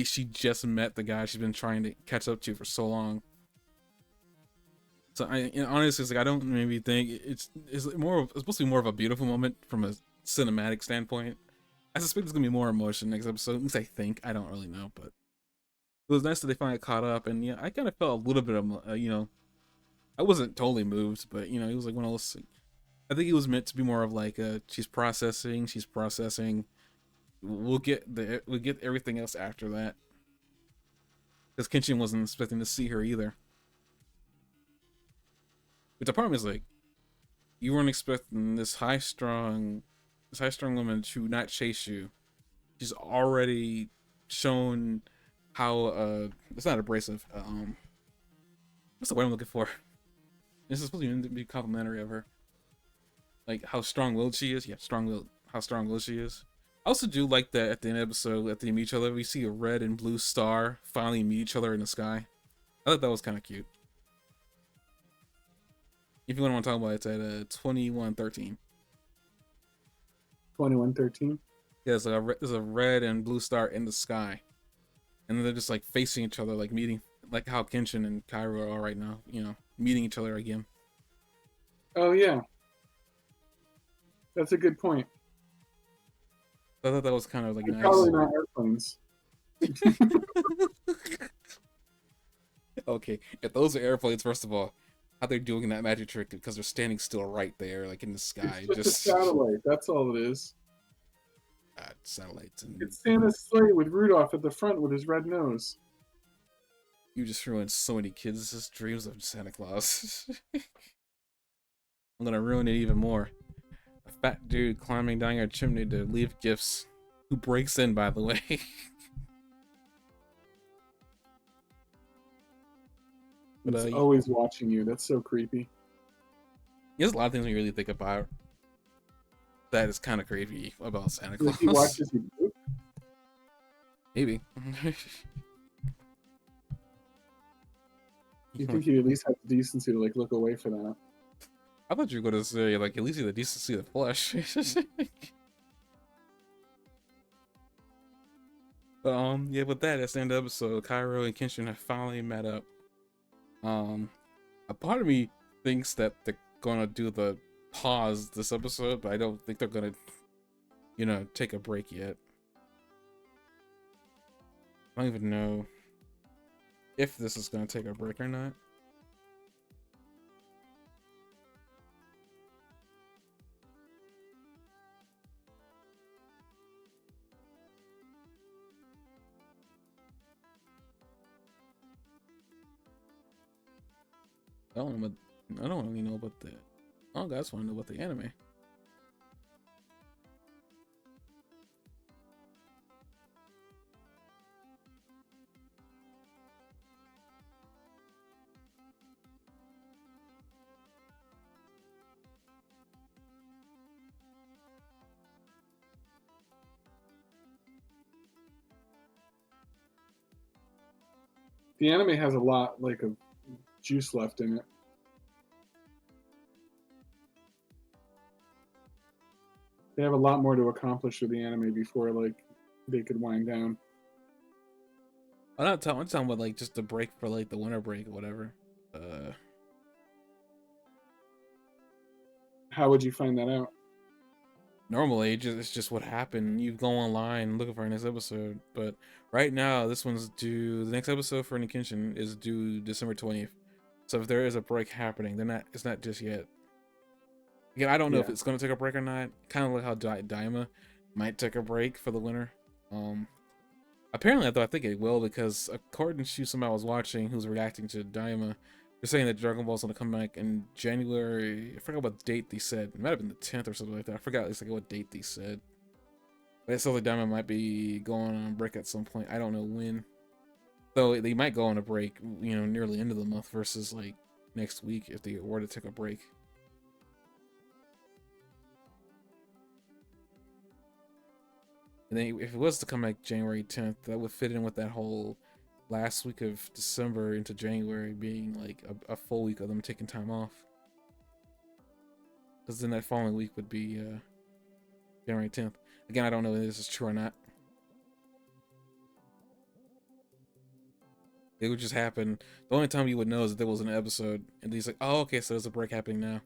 she just met the guy she's been trying to catch up to for so long. So honestly, it's like I don't maybe think it's supposed to be more of a beautiful moment from a cinematic standpoint. I suspect it's gonna be more emotion next episode. At least I think. I don't really know, but it was nice that they finally caught up. And yeah, I kind of felt a little bit of I wasn't totally moved, but it was like one of those. I think it was meant to be more of like she's processing. We'll get everything else after that. Because Kenshin wasn't expecting to see her either. But the problem is like you weren't expecting this high strung woman to not chase you. She's already shown how it's not abrasive. What's the word I'm looking for? This is supposed to be complimentary of her. Like how strong-willed she is. Yeah, strong-willed. How strong-willed she is. I also do like that at the end of the episode, after they meet each other, we see a red and blue star finally meet each other in the sky. I thought that was kind of cute. If you want to talk about it, it's at 2113. 2113. Yeah, there's a red and blue star in the sky, and then they're just like facing each other, like meeting, like how Kenshin and Kairo are right now. Meeting each other again. Oh yeah, that's a good point. I thought that was kind of like They're nice. probably not airplanes. Okay, if those are airplanes, first of all, how they're doing that magic trick because they're standing still right there, like in the sky. It's just a satellite. That's all it is. Satellites, and It's Santa's sleigh with Rudolph at the front with his red nose. you just ruined so many kids' dreams of Santa Claus. I'm gonna ruin it even more. A fat dude climbing down your chimney to leave gifts. Who breaks in, by the way? But It's always watching you. That's so creepy. there's a lot of things when you really think about that is kind of creepy about Santa Claus. Like he watches you poop. Maybe. You think you at least have the decency to like look away for that? I thought you were gonna say like at least you have the decency of the flesh. Yeah, with that, that's the end of the episode. Cairo and Kenshin have finally met up. Um, a part of me thinks that they're gonna do the pause this episode, but I don't think they're gonna, take a break yet. I don't even know if this is gonna take a break or not. I don't really know about the. Oh, guys, want to know about the anime. The anime has a lot like of juice left in it. They have a lot more to accomplish with the anime before like they could wind down. I'm talking about like just a break for like the winter break or whatever. How would you find that out? Normally it's just what happened. You go online looking for our next episode, but right now this one's due. The next episode for Kenshin is due December 20th. So if there is a break happening, then it's not just yet. Again, I don't know if it's gonna take a break or not. Kind of like how Daima might take a break for the winter. Apparently, I think it will, because according to somebody I was watching who's reacting to Daima, they're saying that Dragon Ball's gonna come back in January. I forgot what date they said. It might have been the 10th or something like that. I forgot what date they said. But it sounds like Daima might be going on break at some point. I don't know when. So they might go on a break, nearly end of the month versus like next week if they were to take a break. And then if it was to come back January 10th, that would fit in with that whole last week of December into January being like a full week of them taking time off. Because then that following week would be January 10th. Again, I don't know if this is true or not. It would just happen. The only time you would know is that there was an episode, and he's like, oh, okay, so there's a break happening now.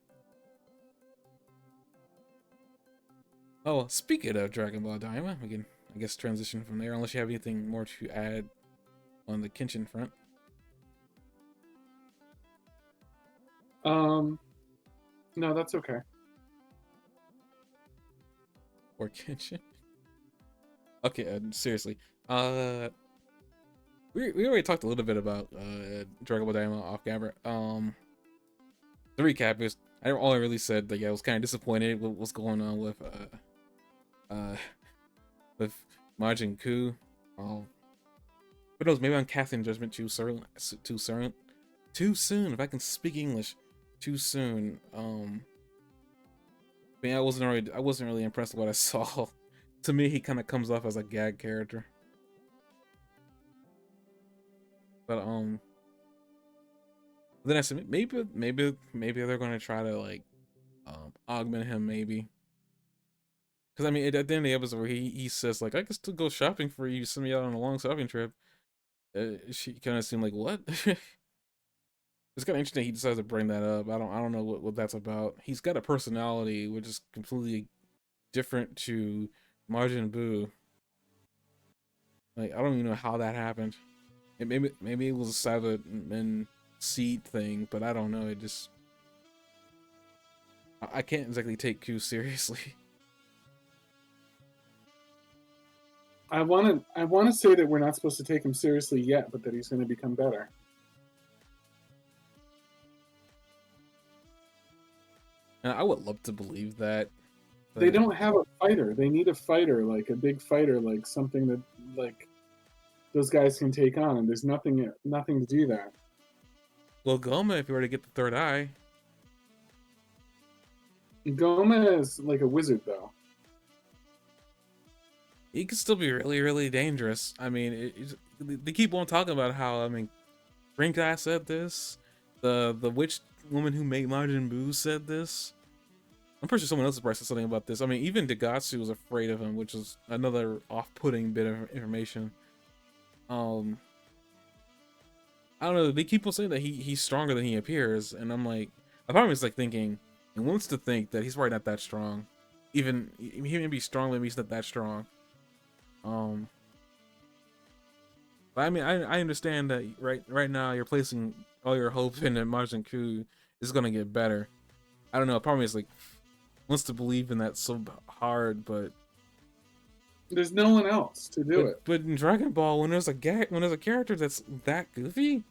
Oh, well, speaking of Dragon Ball Daima, we can, I guess, transition from there, unless you have anything more to add on the Kenshin front. No, that's okay. Or Kenshin. Okay, seriously. We already talked a little bit about Dragon Ball Daima off camera. The recap is, all I really said that I was kind of disappointed with what's going on with Majin Ku. Who knows? Maybe I'm casting judgment too soon. If I can speak English, too soon. I wasn't really impressed with what I saw. To me, he kind of comes off as a gag character. But then I said maybe they're gonna try to like augment him, maybe. Because I mean, at the end of the episode where he says like, I can still go shopping for you, send me out on a long shopping trip. She kind of seemed like, what? It's kind of interesting he decides to bring that up. I don't know what that's about. He's got a personality which is completely different to Majin Buu. Like, I don't even know how that happened. Maybe it was a Sabat and Seed thing, but I don't know. It just, I can't exactly take Q seriously. I want to say that we're not supposed to take him seriously yet, but that he's going to become better. And I would love to believe that. They don't have a fighter. They need a fighter, like a big fighter, like something that like those guys can take on, and there's nothing to do that. Well, Goma, if you were to get the third eye. Goma is like a wizard, though. He could still be really, really dangerous. I mean, they keep on talking about how, I mean, Green Guy said this. The witch woman who made Majin Buu said this. I'm pretty sure someone else said something about this. I mean, even Degatsu was afraid of him, which is another off-putting bit of information. Um, I don't know. They keep on saying that he's stronger than he appears, and I'm like, the problem is like thinking, and wants to think that he's probably not that strong. Even he may be strong, but he's not that strong. Um, but I mean, I understand that right now you're placing all your hope in that Majin Ku is gonna get better. I don't know. Part of me is like wants to believe in that so hard, but There's no one else to do it. but in Dragon Ball, when there's a character that's that goofy,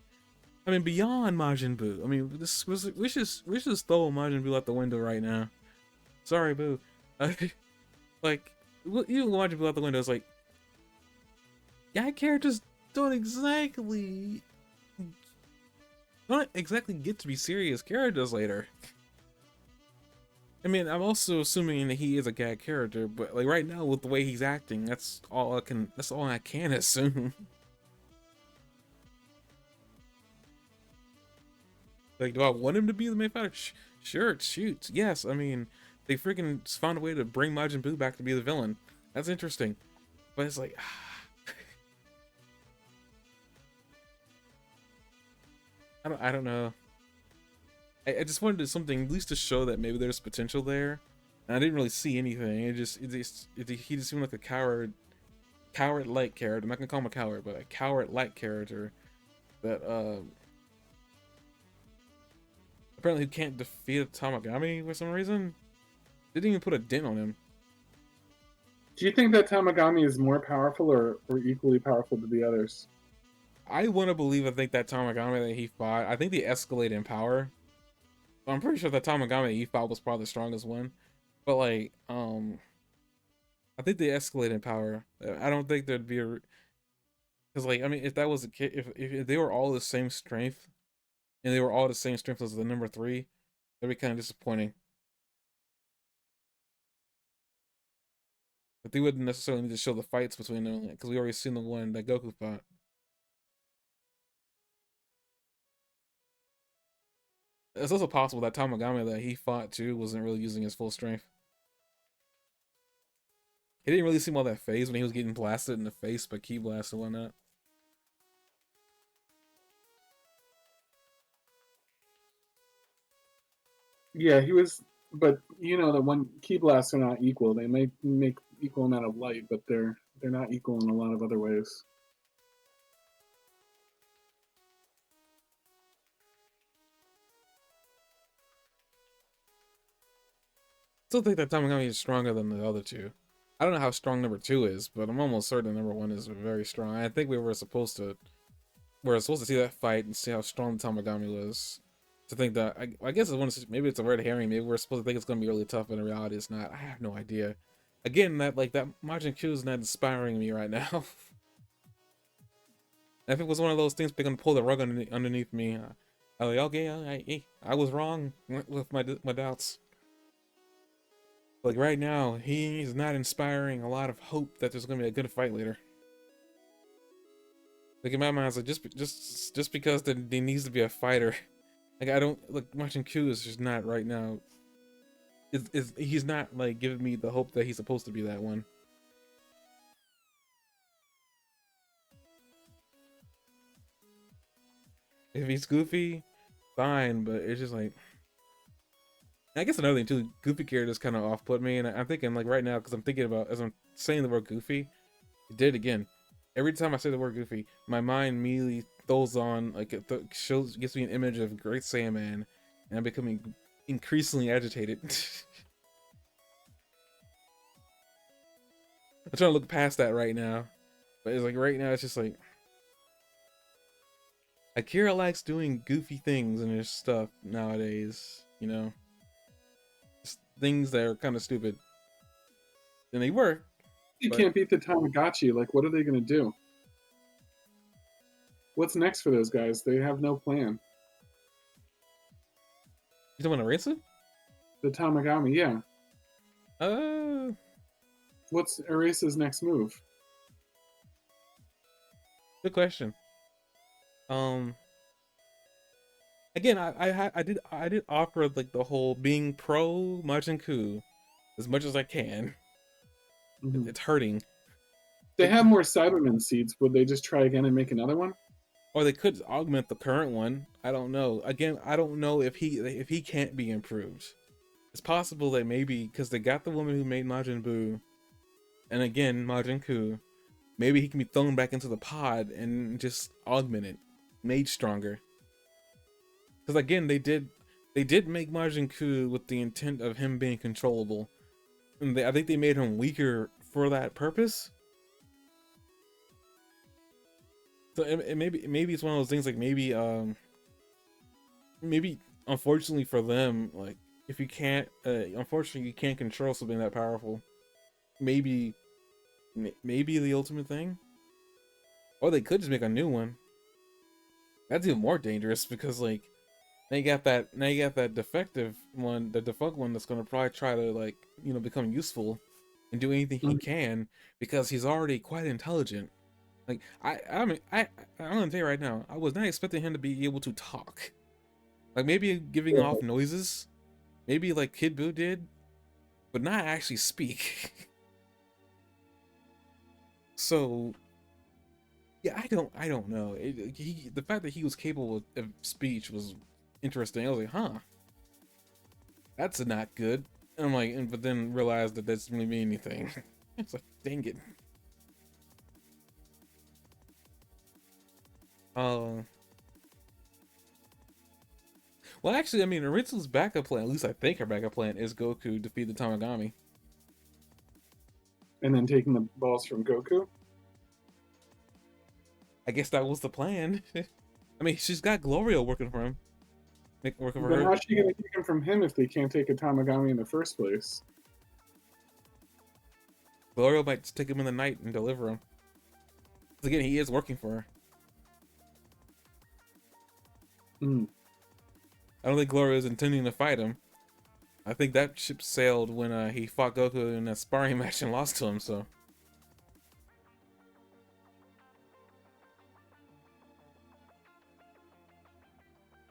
I mean, beyond Majin Buu. I mean, we should throw Majin Buu out the window right now. Sorry, Boo. Like, even Majin Buu out the window is like, yeah, characters don't exactly get to be serious characters later. I mean, I'm also assuming that he is a gag character, but like right now with the way he's acting, that's all I can assume. Like, do I want him to be the main fighter? Sure, shoot. Yes, I mean, they freaking found a way to bring Majin Buu back to be the villain. That's interesting. But it's like, I don't know. I just wanted something at least to show that maybe there's potential there. And I didn't really see anything. He just seemed like a coward-like character. I'm not gonna call him a coward, but a coward-like character that apparently who can't defeat a Tamagami for some reason. Didn't even put a dent on him. Do you think that Tamagami is more powerful or equally powerful to the others? I think that Tamagami that he fought, I think they escalated in power. I'm pretty sure the Tamagami that he fought was probably the strongest one. But like, I think they escalated in power. I don't think there'd be a, because like, I mean, if that was a kid, if they were all the same strength, and they were all the same strength as the number 3, that'd be kind of disappointing. But they wouldn't necessarily need to show the fights between them, because we already seen the one that Goku fought. It's also possible that Tamagami that he fought too wasn't really using his full strength. He didn't really seem all that phased when he was getting blasted in the face by Ki Blast and whatnot. Yeah, he was, but you know that when Ki Blasts are not equal, they may make equal amount of light, but they're not equal in a lot of other ways. Still think that Tamagami is stronger than the other two. I don't know how strong number 2 is, but I'm almost certain number 1 is very strong. I think we were supposed to see that fight and see how strong the Tamagami was. To think that I guess maybe it's a red herring. Maybe we're supposed to think it's gonna be really tough, but in reality it's not. I have no idea. Again, that Majin Q is not inspiring me right now. If it was one of those things, they're gonna pull the rug underneath me. I was like, okay, I was wrong with my doubts. Like right now, he's not inspiring a lot of hope that there's gonna be a good fight later. Like in my mind, it's like just because there needs to be a fighter. Like I don't like watching Q is just not right now. He's not like giving me the hope that he's supposed to be that one. If he's goofy, fine, but it's just like. I guess another thing too, goofy characters kind of off-put me, and I'm thinking like right now because I'm thinking about as I'm saying the word goofy, it did it again. Every time I say the word goofy, my mind immediately throws on like gives me an image of Great Saiyaman, and I'm becoming increasingly agitated. I'm trying to look past that right now, but it's like right now it's just like Akira likes doing goofy things in his stuff nowadays, you know. Things that are kind of stupid, and they work. You can't beat the Tamagotchi. Like, what are they going to do? What's next for those guys? They have no plan. You don't want to race it? The Tamagami, yeah. What's Erase's next move? Good question. Again, I did offer like the whole being pro Majin Ku as much as I can. Mm-hmm. It's hurting. They Like, have more Cybermen seeds. Would they just try again and make another one? or they could augment the current one. I don't know. Again, I don't know if he can't be improved. It's possible that maybe because they got the woman who made Majin Buu, and again Majin Ku, maybe he can be thrown back into the pod and just augmented, made stronger. Because again, they did make Majin Ku with the intent of him being controllable, and I think they made him weaker for that purpose. So maybe it's one of those things like maybe unfortunately for them, like if you can't unfortunately you can't control something that powerful, maybe maybe the ultimate thing, or they could just make a new one. That's even more dangerous because like now you got that defective one, the defunct one that's gonna probably try to like become useful and do anything he Mm. can because he's already quite intelligent. Like I'm gonna tell you right now, I was not expecting him to be able to talk. Like maybe giving Yeah. off noises, maybe like Kid Buu did, but not actually speak. So yeah, I don't know. The fact that he was capable of speech was interesting. I was like, huh, that's not good. And I'm like, but then realized that doesn't really mean anything. It's like, dang it. Uh, well, actually, I mean, Ritsu's backup plan, at least I think her backup plan, is Goku defeat the Tamagami. And then taking the balls from Goku. I guess that was the plan. I mean, she's got Glorio working for him, working for But her. how's she going to take him from him if they can't take a Tamagami in the first place? Glorio might just take him in the night and deliver him. 'Cause again, he is working for her. Mm. I don't think Glorio is intending to fight him. I think that ship sailed when he fought Goku in that sparring match and lost to him. So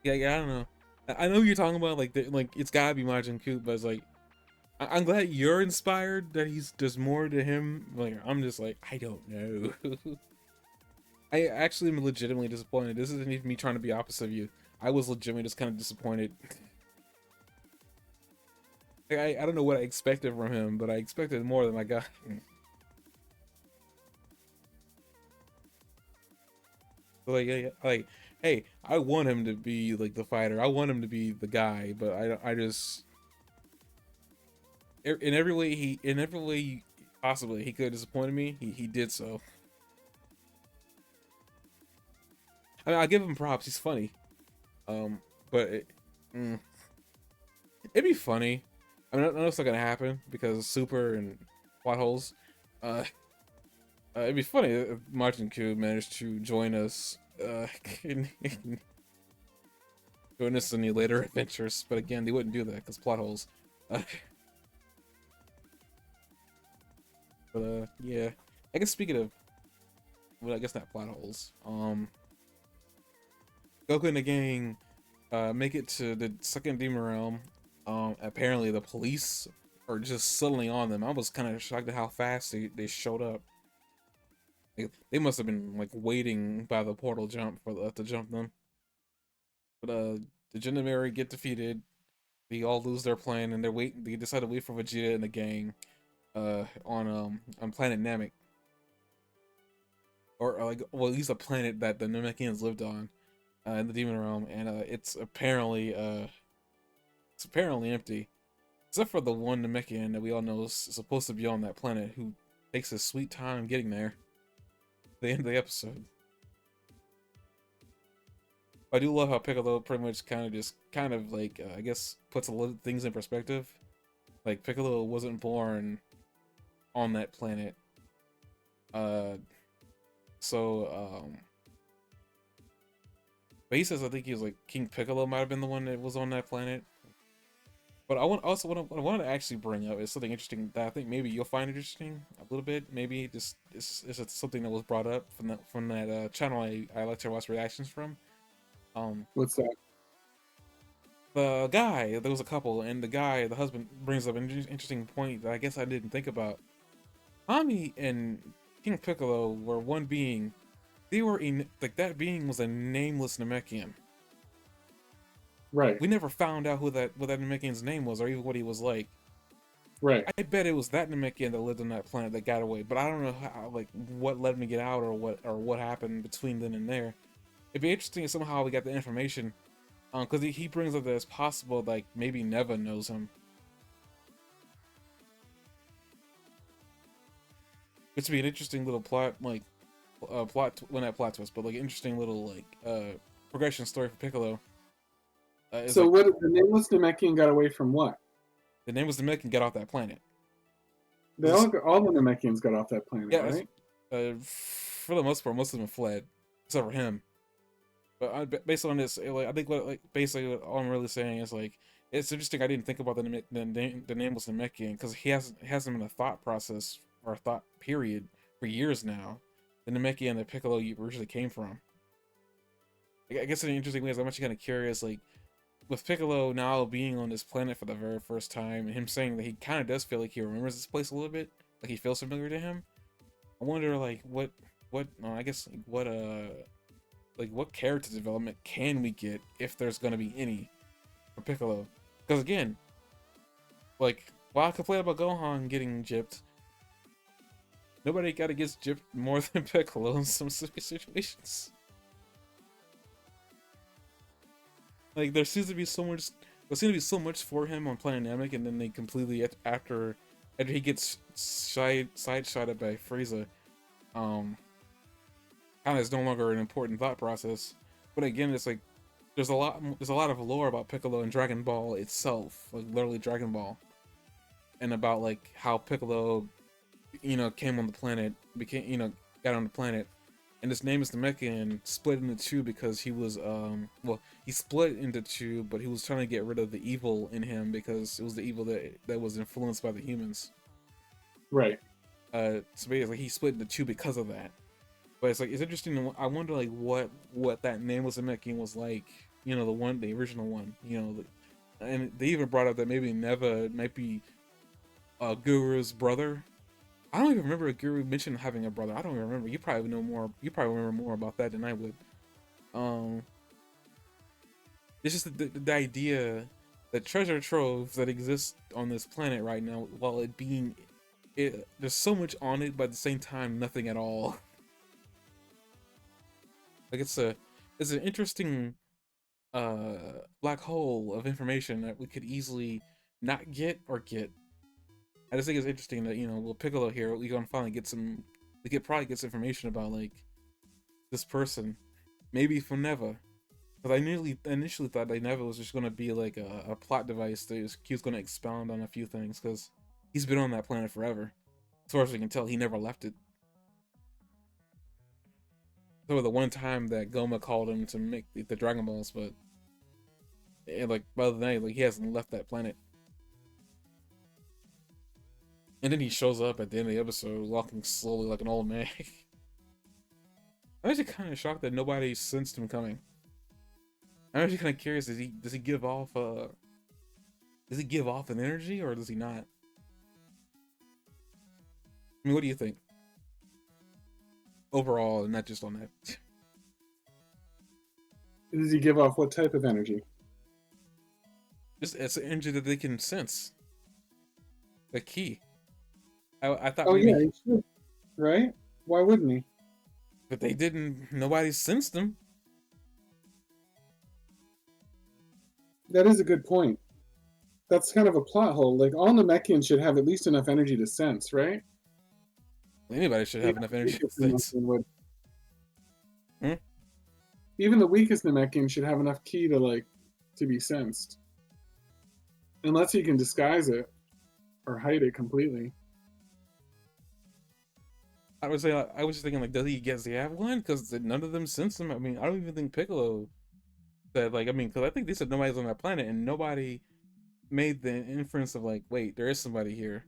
yeah, I don't know. I know you're talking about like it's gotta be Majin Koop, but it's like I'm glad you're inspired that there's more to him. Like I'm just like I don't know. I actually am legitimately disappointed. This isn't even me trying to be opposite of you. I was legitimately just kind of disappointed. Like, I don't know what I expected from him, but I expected more than I got. Like, yeah, like, hey, I want him to be like the fighter. I want him to be the guy, but I just in every way possibly he could have disappointed me. He did so. I mean, I'll give him props. He's funny. But mm, it'd be funny. I mean, I know it's not gonna happen because of Super and plot holes. Uh, it'd be funny if Martin Q managed to join us. Join us in the later adventures, but again, they wouldn't do that because plot holes. Uh, yeah. I guess speaking of, well, I guess not plot holes. Goku and the gang make it to the second demon realm. Apparently the police are just suddenly on them. I was kind of shocked at how fast they showed up. Like, they must have been like waiting by the portal jump for to jump them. But the Genimari get defeated. They all lose their plan, and they decide to wait for Vegeta and the gang on planet Namek, or like well at least a planet that the Namekians lived on in the Demon Realm, and it's apparently empty, except for the one Namekian that we all know is supposed to be on that planet, who takes his sweet time getting there. At the end of the episode, I do love how Piccolo pretty much kind of like I guess puts a lot of things in perspective. Like Piccolo wasn't born on that planet. Uh, so but he says I think he was like King Piccolo might have been the one that was on that planet. But what I want to actually bring up is something interesting that I think maybe you'll find interesting a little bit. Maybe just it's something that was brought up from that channel I like to watch reactions from. What's that? The guy, there was a couple, and the husband brings up an interesting point that I guess I didn't think about. Tommy and King Piccolo were one being. They were in like that being was a nameless Namekian. Right. We never found out what that Namekian's name was or even what he was like. Right. I bet it was that Namekian that lived on that planet that got away, but I don't know how, like what led him to get out or what happened between then and there. It'd be interesting if somehow we got the information, because he brings up that it's possible like maybe Neva knows him, which would be an interesting little plot like well not plot twist, but like an interesting little like progression story for Piccolo. Is So like what the nameless Namekian got away from what? the name was Namekian get off that planet. They all the Namekians got off that planet, Yeah, right? for the most part, most of them fled, except for him. But based on this, like I think what like basically what all I'm really saying is like it's interesting. I didn't think about the nameless Namekian because he hasn't been a thought process or a thought period for years now. The Namekian that Piccolo originally came from. I guess in an interesting way is I'm actually kind of curious, like with Piccolo now being on this planet for the very first time, and him saying that he kind of does feel like he remembers this place a little bit, like he feels familiar to him. I wonder like what I guess like what character development can we get if there's gonna be any for Piccolo? Because again, like while I complain about Gohan getting gypped, nobody gotta get gypped more than Piccolo in some situations. Like there seems to be so much, for him on Planet Namek, and then they completely after he gets sideshot by Frieza, um, kind of is no longer an important thought process. But again, it's like there's a lot of lore about Piccolo and Dragon Ball itself, like literally Dragon Ball, and about like how Piccolo, came on the planet, got on the planet, and his name is Namekian, split into two because he was he split into two, but he was trying to get rid of the evil in him because it was the evil that was influenced by the humans. Right. So basically he split into two because of that. But it's like it's interesting. I wonder like what that nameless Namekian was like. The original one. And they even brought up that maybe Neva might be Guru's brother. I don't even remember Guru mentioned having a brother. I don't even remember. You probably know more. You probably remember more about that than I would. Um, it's just the idea that treasure troves that exist on this planet right now, while there's so much on it, but at the same time, nothing at all. Like it's an interesting black hole of information that we could easily not get or get. I just think it's interesting that with Piccolo here, we gonna finally get some. We could probably get some information about like this person, maybe from Neva, because I initially thought that Neva was just gonna be like a plot device that he was gonna expound on a few things because he's been on that planet forever. As far as we can tell, he never left it. So the one time that Goma called him to make the Dragon Balls, but like other than that, like he hasn't left that planet. And then he shows up at the end of the episode, walking slowly like an old man. I'm actually kind of shocked that nobody sensed him coming. I'm actually kind of curious: does he give off an energy or does he not? I mean, what do you think overall, and not just on that? Does he give off what type of energy? Just it's an energy that they can sense. The key. I thought Oh yeah, maybe, he should. Right? Why wouldn't he? but they didn't. Nobody sensed him. That is a good point. That's kind of a plot hole. Like all Namekians should have at least enough energy to sense, right? Anybody should have enough energy to sense. Hmm? Even the weakest Namekian should have enough ki to be sensed, unless he can disguise it or hide it completely. I would say I was just thinking like, does he have one? Because none of them sense him. I mean, I don't even think Piccolo said like, I mean, because I think they said nobody's on that planet, and nobody made the inference of like, wait, there is somebody here,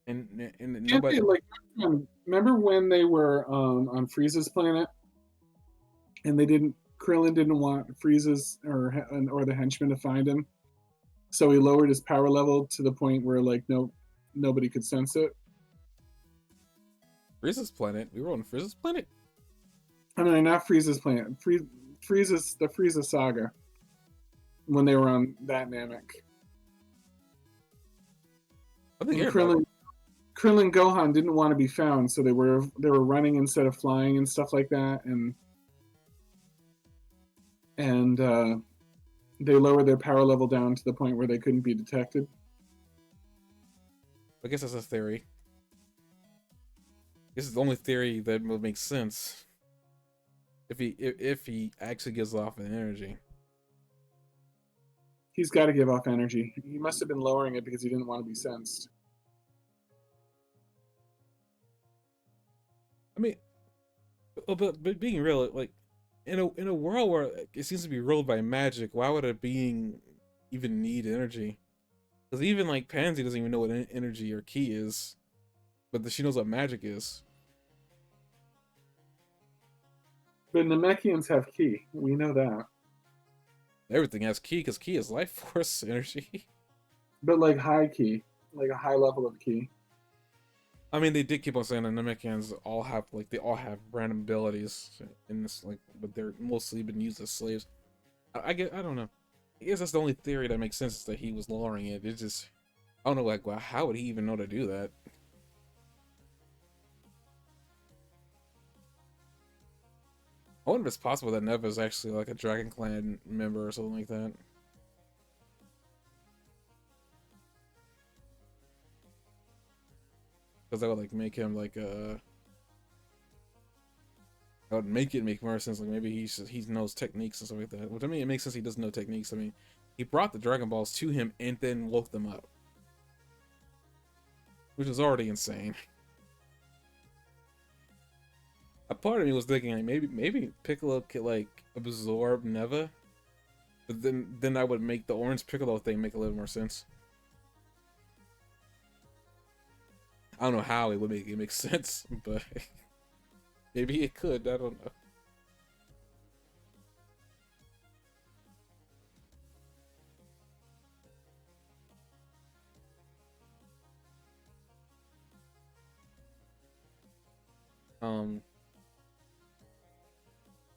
and Can't nobody. they, remember when they were on Frieza's planet and Krillin didn't want Frieza's or the henchman to find him, so he lowered his power level to the point where nobody could sense it. Frieza's planet. We were on Frieza's planet. I mean, not Frieza's planet. Frieza's the Frieza saga when they were on that Namek. I think And everybody. Krillin Gohan didn't want to be found, so they were running instead of flying and stuff like that, and they lowered their power level down to the point where they couldn't be detected. I guess that's a theory. This is the only theory that would make sense if he actually gives off an energy. He's got to give off energy. He must have been lowering it because he didn't want to be sensed. I mean, but being real, like in a world where it seems to be ruled by magic, why would a being even need energy? Because even like Pansy doesn't even know what energy or ki is, but she knows what magic is. But Namekians have ki. We know that. Everything has ki because ki is life force energy. But like high ki, like a high level of ki. I mean, they did keep on saying that Namekians all have random abilities in this, like, but they're mostly been used as slaves. I don't know. I guess that's the only theory that makes sense is that he was lowering it. It's just I don't know, like, well, how would he even know to do that? I wonder if it's possible that Neva is actually like a Dragon Clan member or something like that. Because that would like make him like that would make it make more sense. Like maybe he knows techniques and stuff like that. Which I mean, it makes sense he doesn't know techniques. I mean, he brought the Dragon Balls to him and then woke them up, which is already insane. A part of me was thinking like maybe Piccolo could like absorb Neva, but then that would make the Orange Piccolo thing make a little more sense. I don't know how it would make it make sense, but maybe it could. I don't know. Um,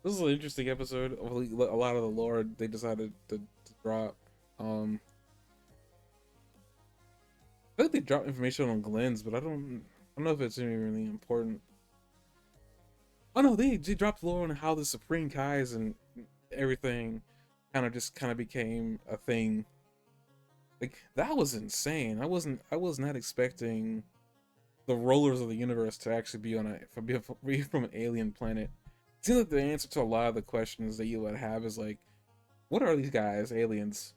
this is an interesting episode. A lot of the lore they decided to drop. I think they dropped information on Glenn's, but I don't know if it's really important. Oh no, they dropped lore on how the Supreme Kais and everything kind of became a thing. Like that was insane. I was not expecting the rulers of the universe to actually be on be from an alien planet. It seems like the answer to a lot of the questions that you would have is like, what are these guys? Aliens.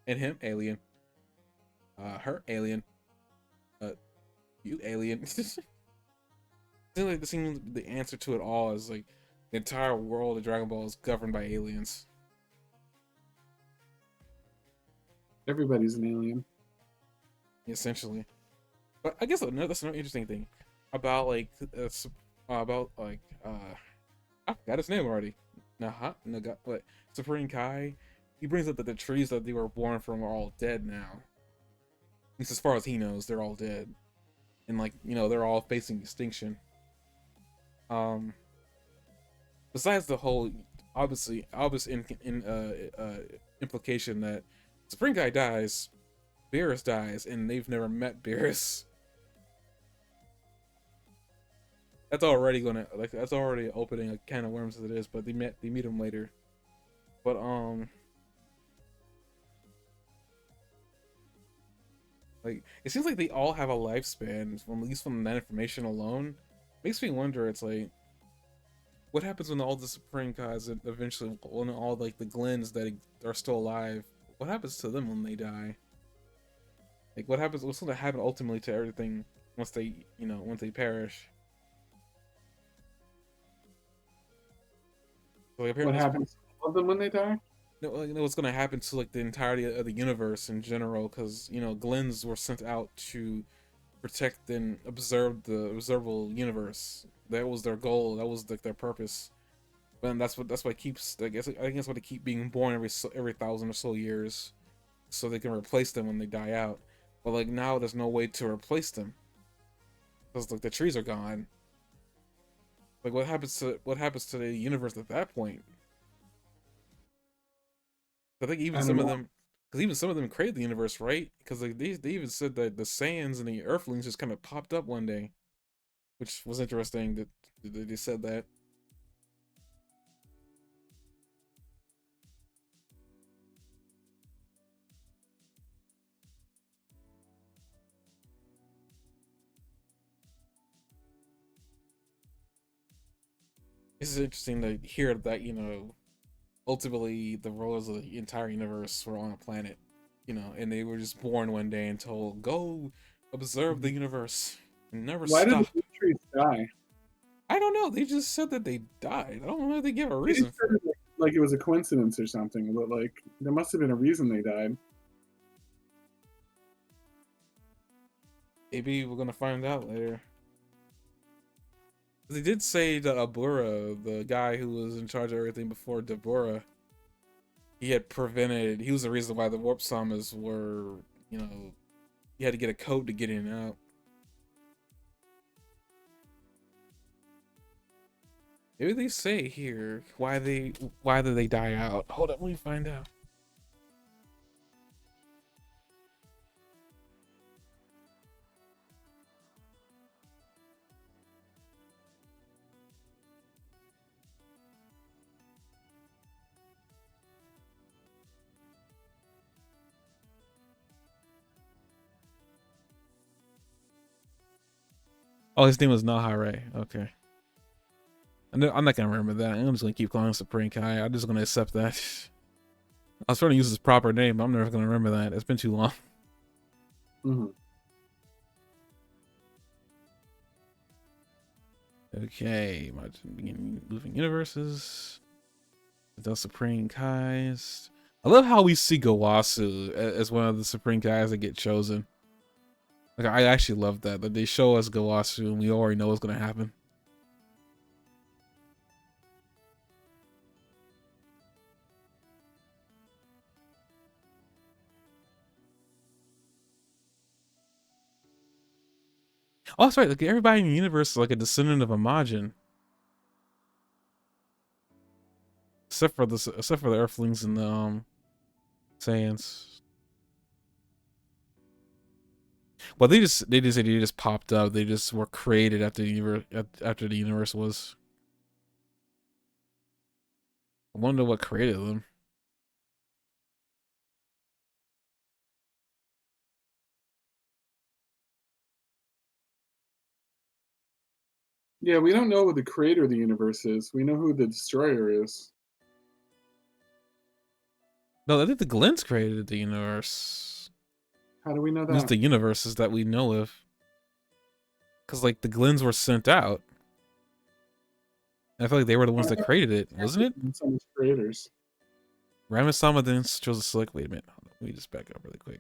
And him, alien. Her, alien. Uh, you, alien. It seems like the answer to it all is like the entire world of Dragon Ball is governed by aliens. Everybody's an alien. Essentially. But I guess that's another interesting thing about like I forgot his name already. Naga, what Supreme Kai? He brings up that the trees that they were born from are all dead now. At least as far as he knows, they're all dead, and like they're all facing extinction. Um, besides the whole obvious implication that Supreme Kai dies, Beerus dies, and they've never met Beerus. That's already that's already opening a can of worms as it is, but they meet him later. But like it seems like they all have a lifespan, from at least from that information alone. Makes me wonder, it's like what happens when all the Supreme Kais eventually, when all like the Glens that are still alive, what happens to them when they die? Like what's gonna happen ultimately to everything once they perish? So, like What apparently happens to all of them when they die? what's going to happen to like the entirety of the universe in general, because Glens were sent out to protect and observe the observable universe. That was their goal. That was like their purpose. But that's what keeps, I think that's why they keep being born every thousand or so years, so they can replace them when they die out. But like now there's no way to replace them. because like the trees are gone. Like what happens to the universe at that point? I think even I don't some of know. them, because even some of them created the universe, right? Because like they even said that the sands and the Earthlings just kind of popped up one day, which was interesting that they said that. This is interesting to hear that ultimately the rulers of the entire universe were on a planet, and they were just born one day and told go observe the universe and never Why did the stop. blue trees die? I don't know. They just said that they died. I don't know if they gave a They reason just for said it. it like it was a coincidence or something, but like there must have been a reason they died. Maybe we're gonna find out later. They did say that Abura, the guy who was in charge of everything before Deborah, he was the reason why the warp samas were, you had to get a code to get in and out. Maybe they say here why did they die out? Hold up, let me find out. Oh, his name was Nahare. Okay. I'm not gonna remember that. I'm just gonna keep calling him Supreme Kai. I'm just gonna accept that. I was trying to use his proper name, but I'm never gonna remember that. It's been too long. Mm-hmm. Okay, moving universes. The Supreme Kais. I love how we see Gawasu as one of the Supreme Kais that get chosen. Like I actually love that they show us Gawasu and we already know what's gonna happen. Oh, that's right. Like everybody in the universe is like a descendant of Imagine, except for the Earthlings and the Saiyans. Well, they just popped up. They just were created after the universe was. I wonder what created them. Yeah, we don't know what the creator of the universe is. We know who the destroyer is. No, I think the Glens created the universe. How do we know At least that? the universes that we know of. Because like the Glens were sent out. I feel like they were the ones that created it, wasn't it? Some creators. Ramasama then chose to select. Wait a minute. Hold on. Let me just back up really quick.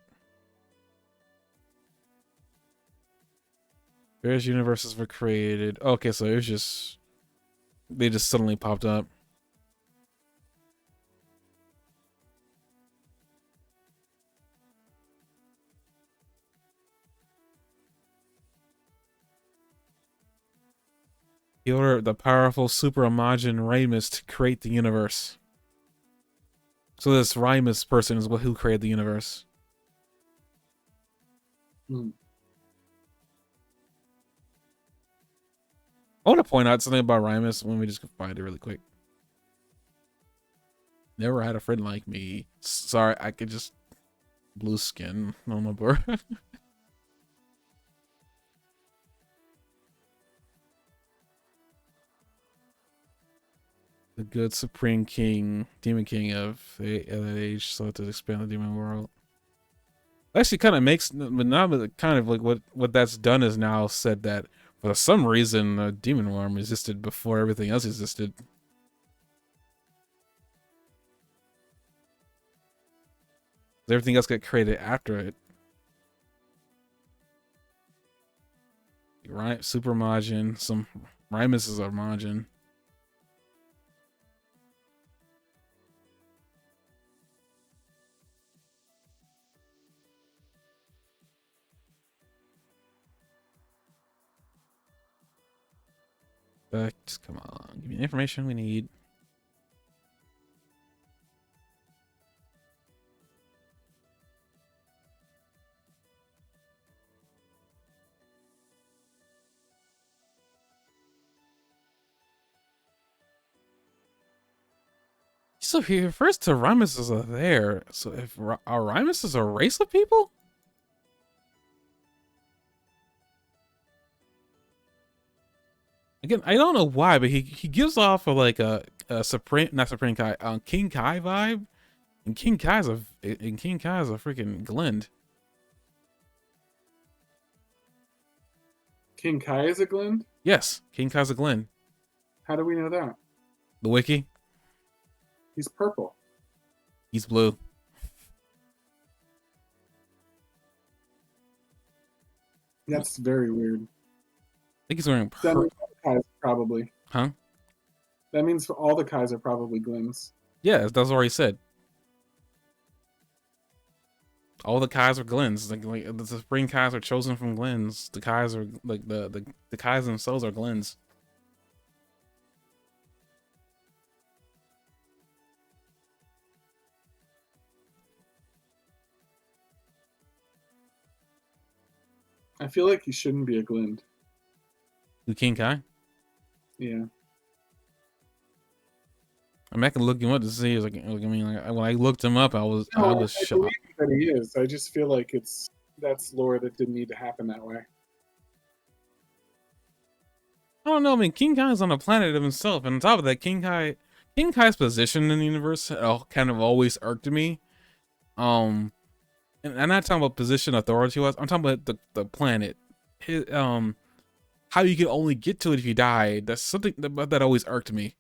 Various universes were created. Okay, so it was just they just suddenly popped up. He ordered the powerful super Imagine Ramus to create the universe. So this Ramus person is who created the universe. Hmm. I want to point out something about Ramus. Let me just find it really quick. Never had a friend like me. Sorry, I could just blue skin on my board. The good Supreme King, Demon King of that age, sought to expand the demon world. Actually, kind of makes, but now kind of like what that's done is now said that for some reason the demon worm existed before everything else existed. Everything else got created after it. Right, Super Majin, some Rimus is a Majin. Just come on, give me the information we need. So here, first Tyramises are there. So if Arimus is a race of people? Again, I don't know why, but he gives off like a supreme, not supreme Kai, King Kai vibe, and King Kai's a freaking Glend. King Kai is a Glen? Yes, King Kai's a Glend. How do we know that? The wiki. He's purple. He's blue. That's very weird. I think he's wearing That means all the Kais probably. Huh? That means all the Kais are probably Glens. Yeah, that's what he said. All the Kais are Glens. Like the spring Kais are chosen from Glens. The Kais are like the Kais themselves are Glens. I feel like he shouldn't be a Glen. Who, King Kai? Yeah. I mean, I can look him up to see. Like, I mean, like, when I looked him up, I was I shocked. believe that he is. I just feel like that's lore that didn't need to happen that way. I don't know. I mean, King Kai is on a planet of himself, and on top of that, King Kai's position in the universe kind of always irked me. And I'm not talking about position authority wise. I'm talking about the planet. His, how you could only get to it if you died. That's something that always irked me.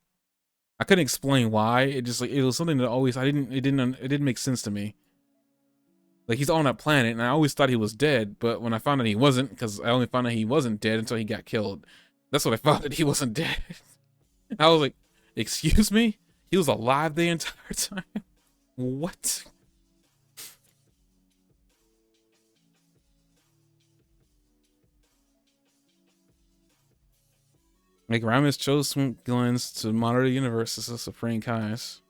I couldn't explain why. It just like it was something that always it didn't make sense to me. Like he's on that planet, and I always thought he was dead. But when I found out he wasn't, because I only found out he wasn't dead until he got killed. That's what I found out, he wasn't dead. I was like, excuse me? He was alive the entire time? What? Like Ramus chose some Glens to monitor the universe as a supreme Kais.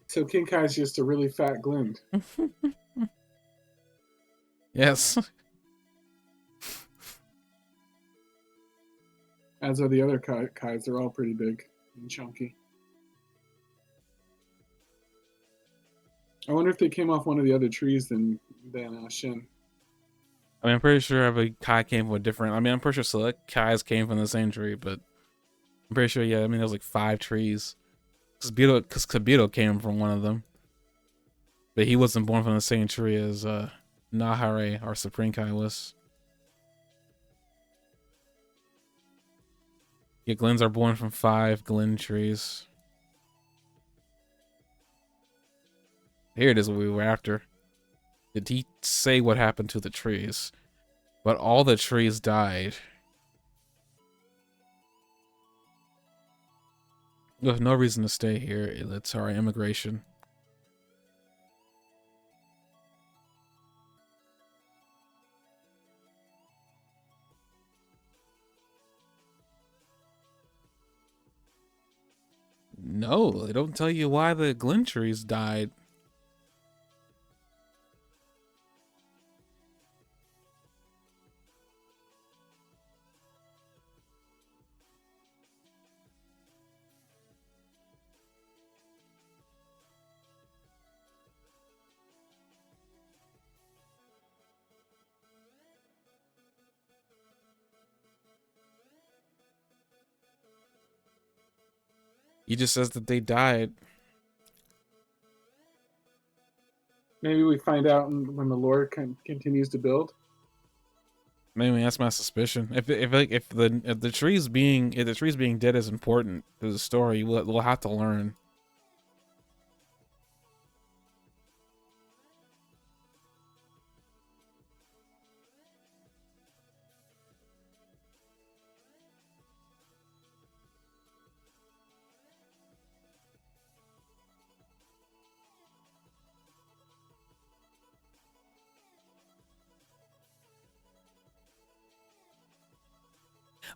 So King Kai is just a really fat Glen. Yes. As are the other Kais. They're all pretty big and chunky. I wonder if they came off one of the other trees than Shin. I mean, I'm pretty sure every Kai came from a different. I mean, I'm pretty sure select Kais came from the same tree, but I'm pretty sure. Yeah, I mean, there's like 5 trees. Because Kibito came from one of them, but he wasn't born from the same tree as Nahare, our Supreme Kai, was. Yeah, Glens are born from 5 Glen trees. Here it is, what we were after. Did he say what happened to the trees? But all the trees died. We have no reason to stay here. It's our immigration. No, they don't tell you why the Glen trees died. He just says that they died. Maybe we find out when the lore continues to build. Maybe that's my suspicion. If the trees being dead is important to the story, we'll have to learn.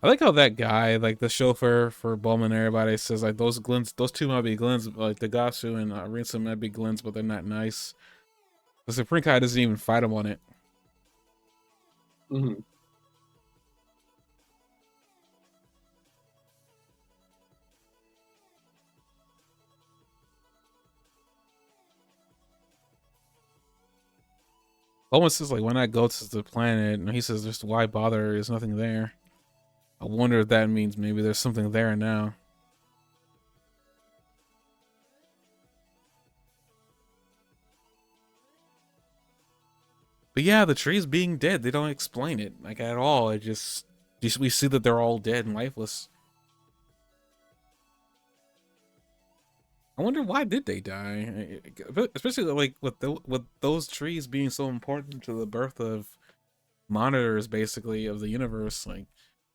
I like how that guy, like the chauffeur for Bowman, and everybody says like those two might be Glens, like the Gasu and Rinsu might be Glens, but they're not nice. The Supreme Kai doesn't even fight him on it. Mm-hmm. Bowman says like, why not go to the planet? And he says, just why bother? There's nothing there. I wonder if that means maybe there's something there now. But yeah, the trees being dead, they don't explain it like at all. It just we see that they're all dead and lifeless. I wonder why did they die? Especially like with those trees being so important to the birth of monitors, basically of the universe. Like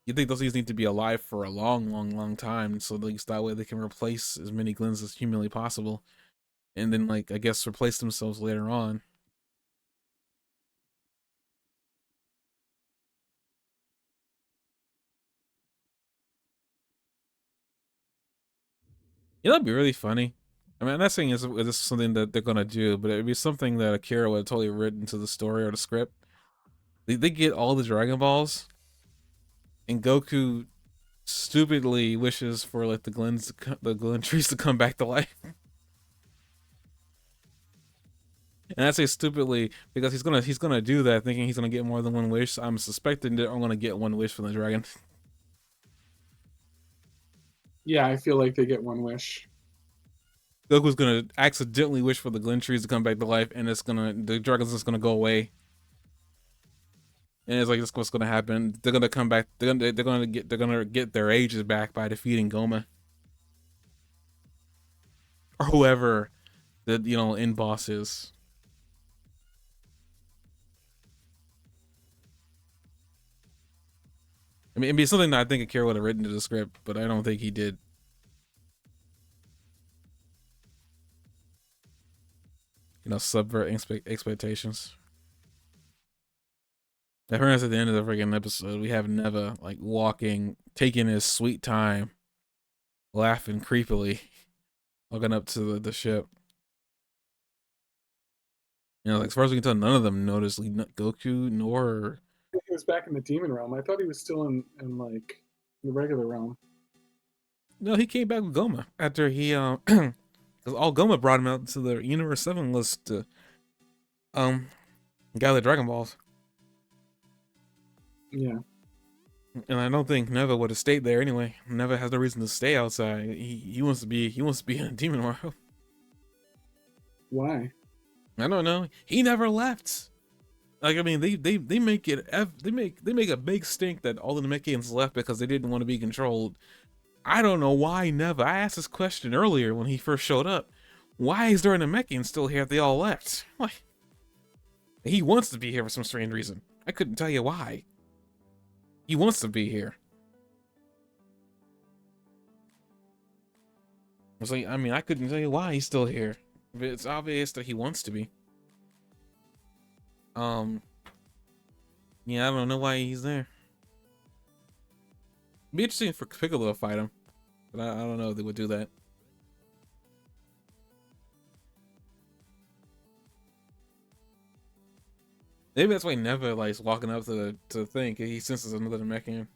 you think those things need to be alive for a long, long, long time, so at least that way they can replace as many Glens as humanly possible, and then like I guess replace themselves later on. You know, that'd be really funny. I mean, I'm not saying it's something that they're gonna do, but it'd be something that Akira would have totally written into the story or the script. They get all the Dragon Balls, and Goku stupidly wishes for like the Glen trees to come back to life. And I say stupidly because he's gonna do that, thinking he's gonna get more than one wish. I'm suspecting that I'm gonna get one wish from the dragon. Yeah, I feel like they get one wish. Goku's gonna accidentally wish for the Glen trees to come back to life, and the dragon's just gonna go away. And it's like, that's what's gonna happen. They're gonna come back. They're gonna get their ages back by defeating Goma or whoever the end boss is. I mean, it'd be something that I think Akira would have written to the script, but I don't think he did. Subvert expectations. Apparently, at the end of the freaking episode, we have Neva like walking, taking his sweet time, laughing creepily, walking up to the ship. Like as far as we can tell, none of them noticed Goku nor. He was back in the demon realm. I thought he was still in like the regular realm. No, he came back with Goma after he because all Goma brought him out to the Universe 7 list to gather Dragon Balls. Yeah. And I don't think Neva would have stayed there anyway. Neva has no reason to stay outside. He wants to be in a demon world. Why? I don't know. He never left. Like I mean, they make it they make a big stink that all the Namekians left because they didn't want to be controlled. I don't know why Neva. I asked this question earlier when he first showed up. Why is there a Namekian still here if they all left? Why? He wants to be here for some strange reason. I couldn't tell you why. He wants to be here. I was like, I mean, I couldn't tell you why he's still here. But it's obvious that he wants to be. Yeah, I don't know why he's there. It'd be interesting for Piccolo to fight him, but I don't know if they would do that. Maybe that's why Neva likes walking up to the thing. He senses another Namekian.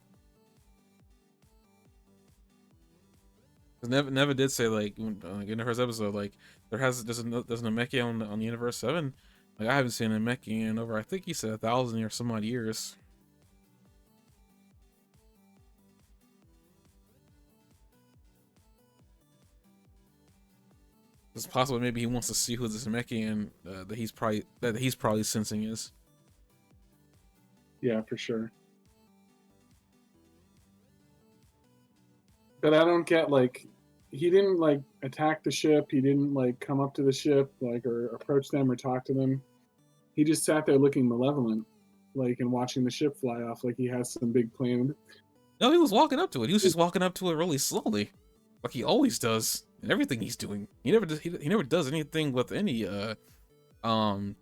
Because Neva did say like in the first episode, like there's a Namekian on the Universe 7. Like I haven't seen a Namekian in over, I think he said 1,000 or some odd years. It's possible maybe he wants to see who this Namekian that he's probably sensing is. Yeah, for sure. But I don't get, like, he didn't like attack the ship. He didn't like come up to the ship like or approach them or talk to them. He just sat there looking malevolent, like and watching the ship fly off like he has some big plan. No, he was walking up to it. He was just walking up to it really slowly, like he always does in everything he's doing. He never does. He never does anything um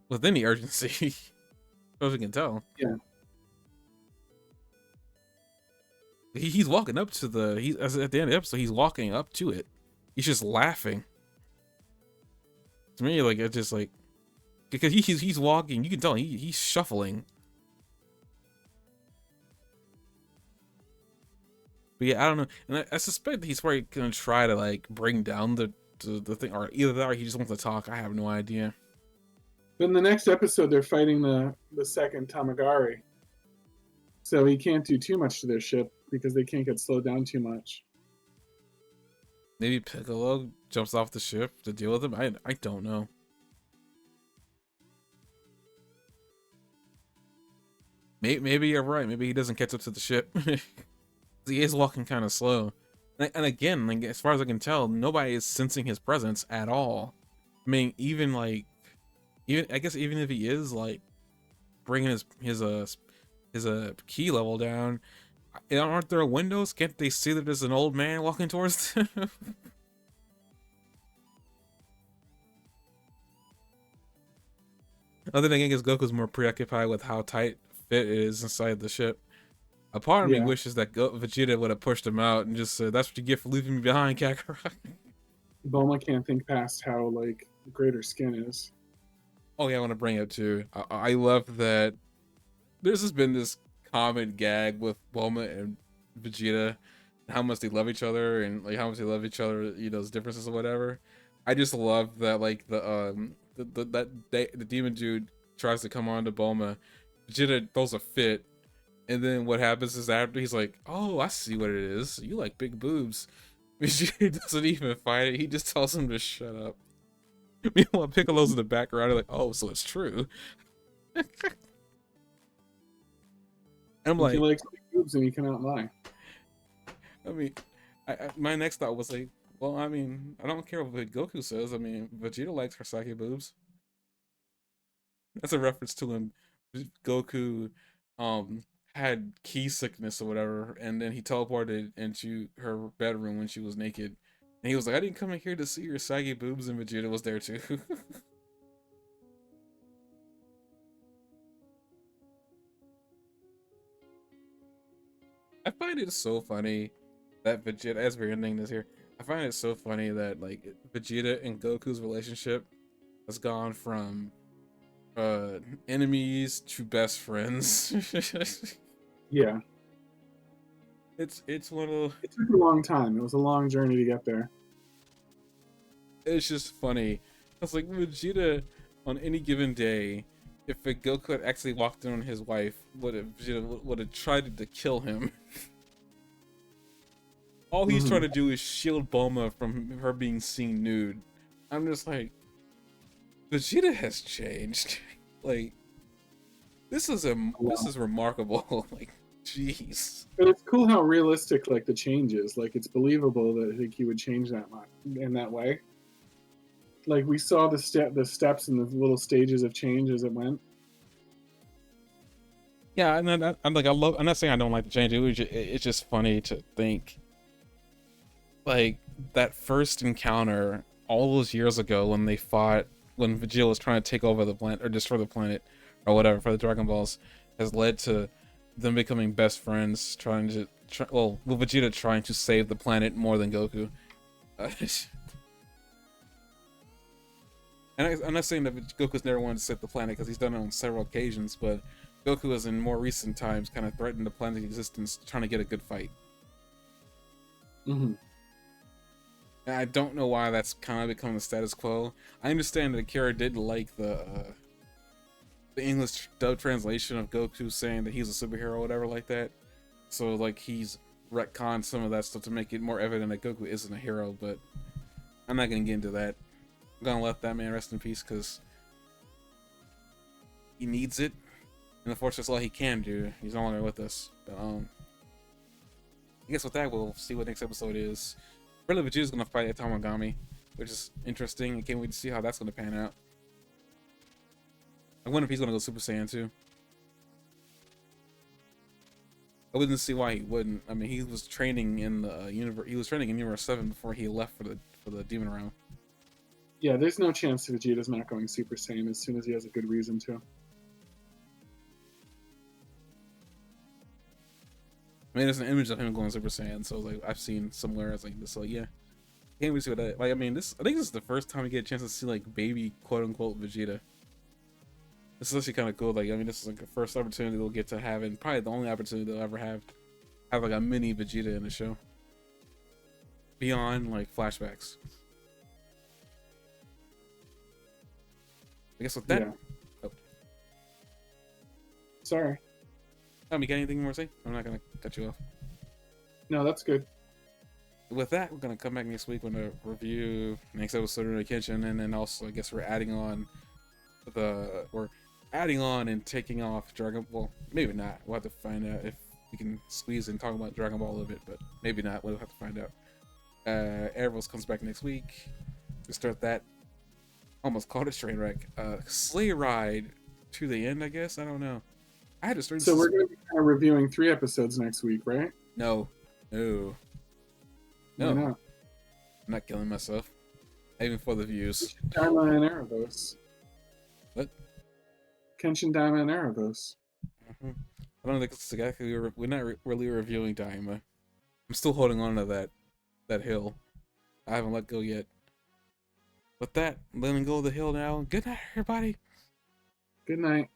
with any urgency, as you can tell. Yeah. He's walking up to the. He's at the end of the episode. He's walking up to it. He's just laughing. To me, like it's just like because he's walking. You can tell he's shuffling. But yeah, I don't know, and I suspect that he's probably gonna try to like bring down the thing, or either that or he just wants to talk. I have no idea. But in the next episode, they're fighting the second Tamagari, so he can't do too much to their ship because they can't get slowed down too much. Maybe Piccolo jumps off the ship to deal with him. I don't know. Maybe you're right. Maybe he doesn't catch up to the ship. He is walking kind of slow, and again, like as far as I can tell, nobody is sensing his presence at all. I mean, even I guess even if he is like bringing his key level down, aren't there windows? Can't they see that there's an old man walking towards them? Other than I guess Goku's more preoccupied with how tight fit it is inside the ship. A part of me wishes that Vegeta would have pushed him out and just said, "That's what you get for leaving me behind, Kakarot." Bulma can't think past how like great her skin is. Oh yeah, I want to bring up too. I love that there's just been this common gag with Bulma and Vegeta, how much they love each other and like how much they love each other, you know, those differences or whatever. I just love that like the demon dude tries to come on to Bulma, Vegeta throws a fit, and then what happens is after he's like, "Oh, I see what it is. You like big boobs." Vegeta doesn't even fight it. He just tells him to shut up. Meanwhile, Piccolo's in the background, like, "Oh, so it's true." I'm like, he likes big boobs and he cannot lie. I mean, my next thought was like, well, I mean, I don't care what Goku says. I mean, Vegeta likes Sasaki boobs. That's a reference to when Goku had key sickness or whatever, and then he teleported into her bedroom when she was naked. And he was like, "I didn't come in here to see your saggy boobs," and Vegeta was there too. I find it so funny that Vegeta, as we're ending this here, I find it so funny that like Vegeta and Goku's relationship has gone from enemies to best friends. Yeah. It's one of It took a long time. It was a long journey to get there. it's just funny. It's like Vegeta on any given day, if Goku had actually walked in on his wife, Vegeta would have tried to kill him. All he's trying to do is shield Bulma from her being seen nude. I'm just like, Vegeta has changed. Like, this is remarkable. Like, jeez. But it's cool how realistic like the change is. Like it's believable that like he would change that much in that way. Like we saw the steps and the little stages of change as it went. Yeah, and then I'm like, I'm not saying I don't like the change. It's just funny to think, like that first encounter all those years ago when they fought, when Vegeta was trying to take over the planet or destroy the planet or whatever for the Dragon Balls, has led to them becoming best friends, with Vegeta trying to save the planet more than Goku. And I'm not saying that Goku's never wanted to save the planet because he's done it on several occasions, but Goku has in more recent times kind of threatened the planet's existence trying to get a good fight. Mm-hmm. And I don't know why that's kind of become the status quo. I understand that Akira didn't like the English dub translation of Goku saying that he's a superhero or whatever like that. So like he's retconned some of that stuff to make it more evident that Goku isn't a hero, but I'm not gonna get into that. I'm gonna let that man rest in peace because he needs it, and unfortunately that's all he can do. He's no longer with us. But I guess with that, we'll see what next episode is. Really, Vegeta's gonna fight Tamagami, which is interesting. I can't wait to see how that's gonna pan out. I wonder if he's gonna go Super Saiyan too. I wouldn't see why he wouldn't. I mean, he was training in the universe. He was training in Universe 7 before he left for the Demon Realm. Yeah, there's no chance Vegeta's not going Super Saiyan as soon as he has a good reason to. I mean, there's an image of him going Super Saiyan, so like I've seen somewhere as like this. So yeah, can't wait to see what that. Like, I mean, I think this is the first time we get a chance to see like baby quote unquote Vegeta. This is actually kind of cool. Like, I mean, this is like the first opportunity they'll get to have, and probably the only opportunity they'll ever have like a mini Vegeta in the show. Beyond like flashbacks. I guess with that. Yeah. Oh, Sorry. you got anything more to say? I'm not gonna cut you off. No, that's good. With that, we're gonna come back next week when to review next episode of Kenshin, and then also I guess we're adding on and taking off Dragon. Well, maybe not. We'll have to find out if we can squeeze and talk about Dragon Ball a little bit, but maybe not. We'll have to find out. Arrows comes back next week. We start that. Almost called it train wreck. Sleigh ride to the end, I guess. I don't know. I had to start. So we're going to be kind of reviewing 3 episodes next week, right? No. Why not? I'm not killing myself. Even for the views. Daima and Erebos. What? Kenshin, Daima, and Erebos. I don't think it's exactly. We're not really reviewing Daima. I'm still holding on to that hill. I haven't let go yet. With that, letting go of the hill now. Good night, everybody. Good night.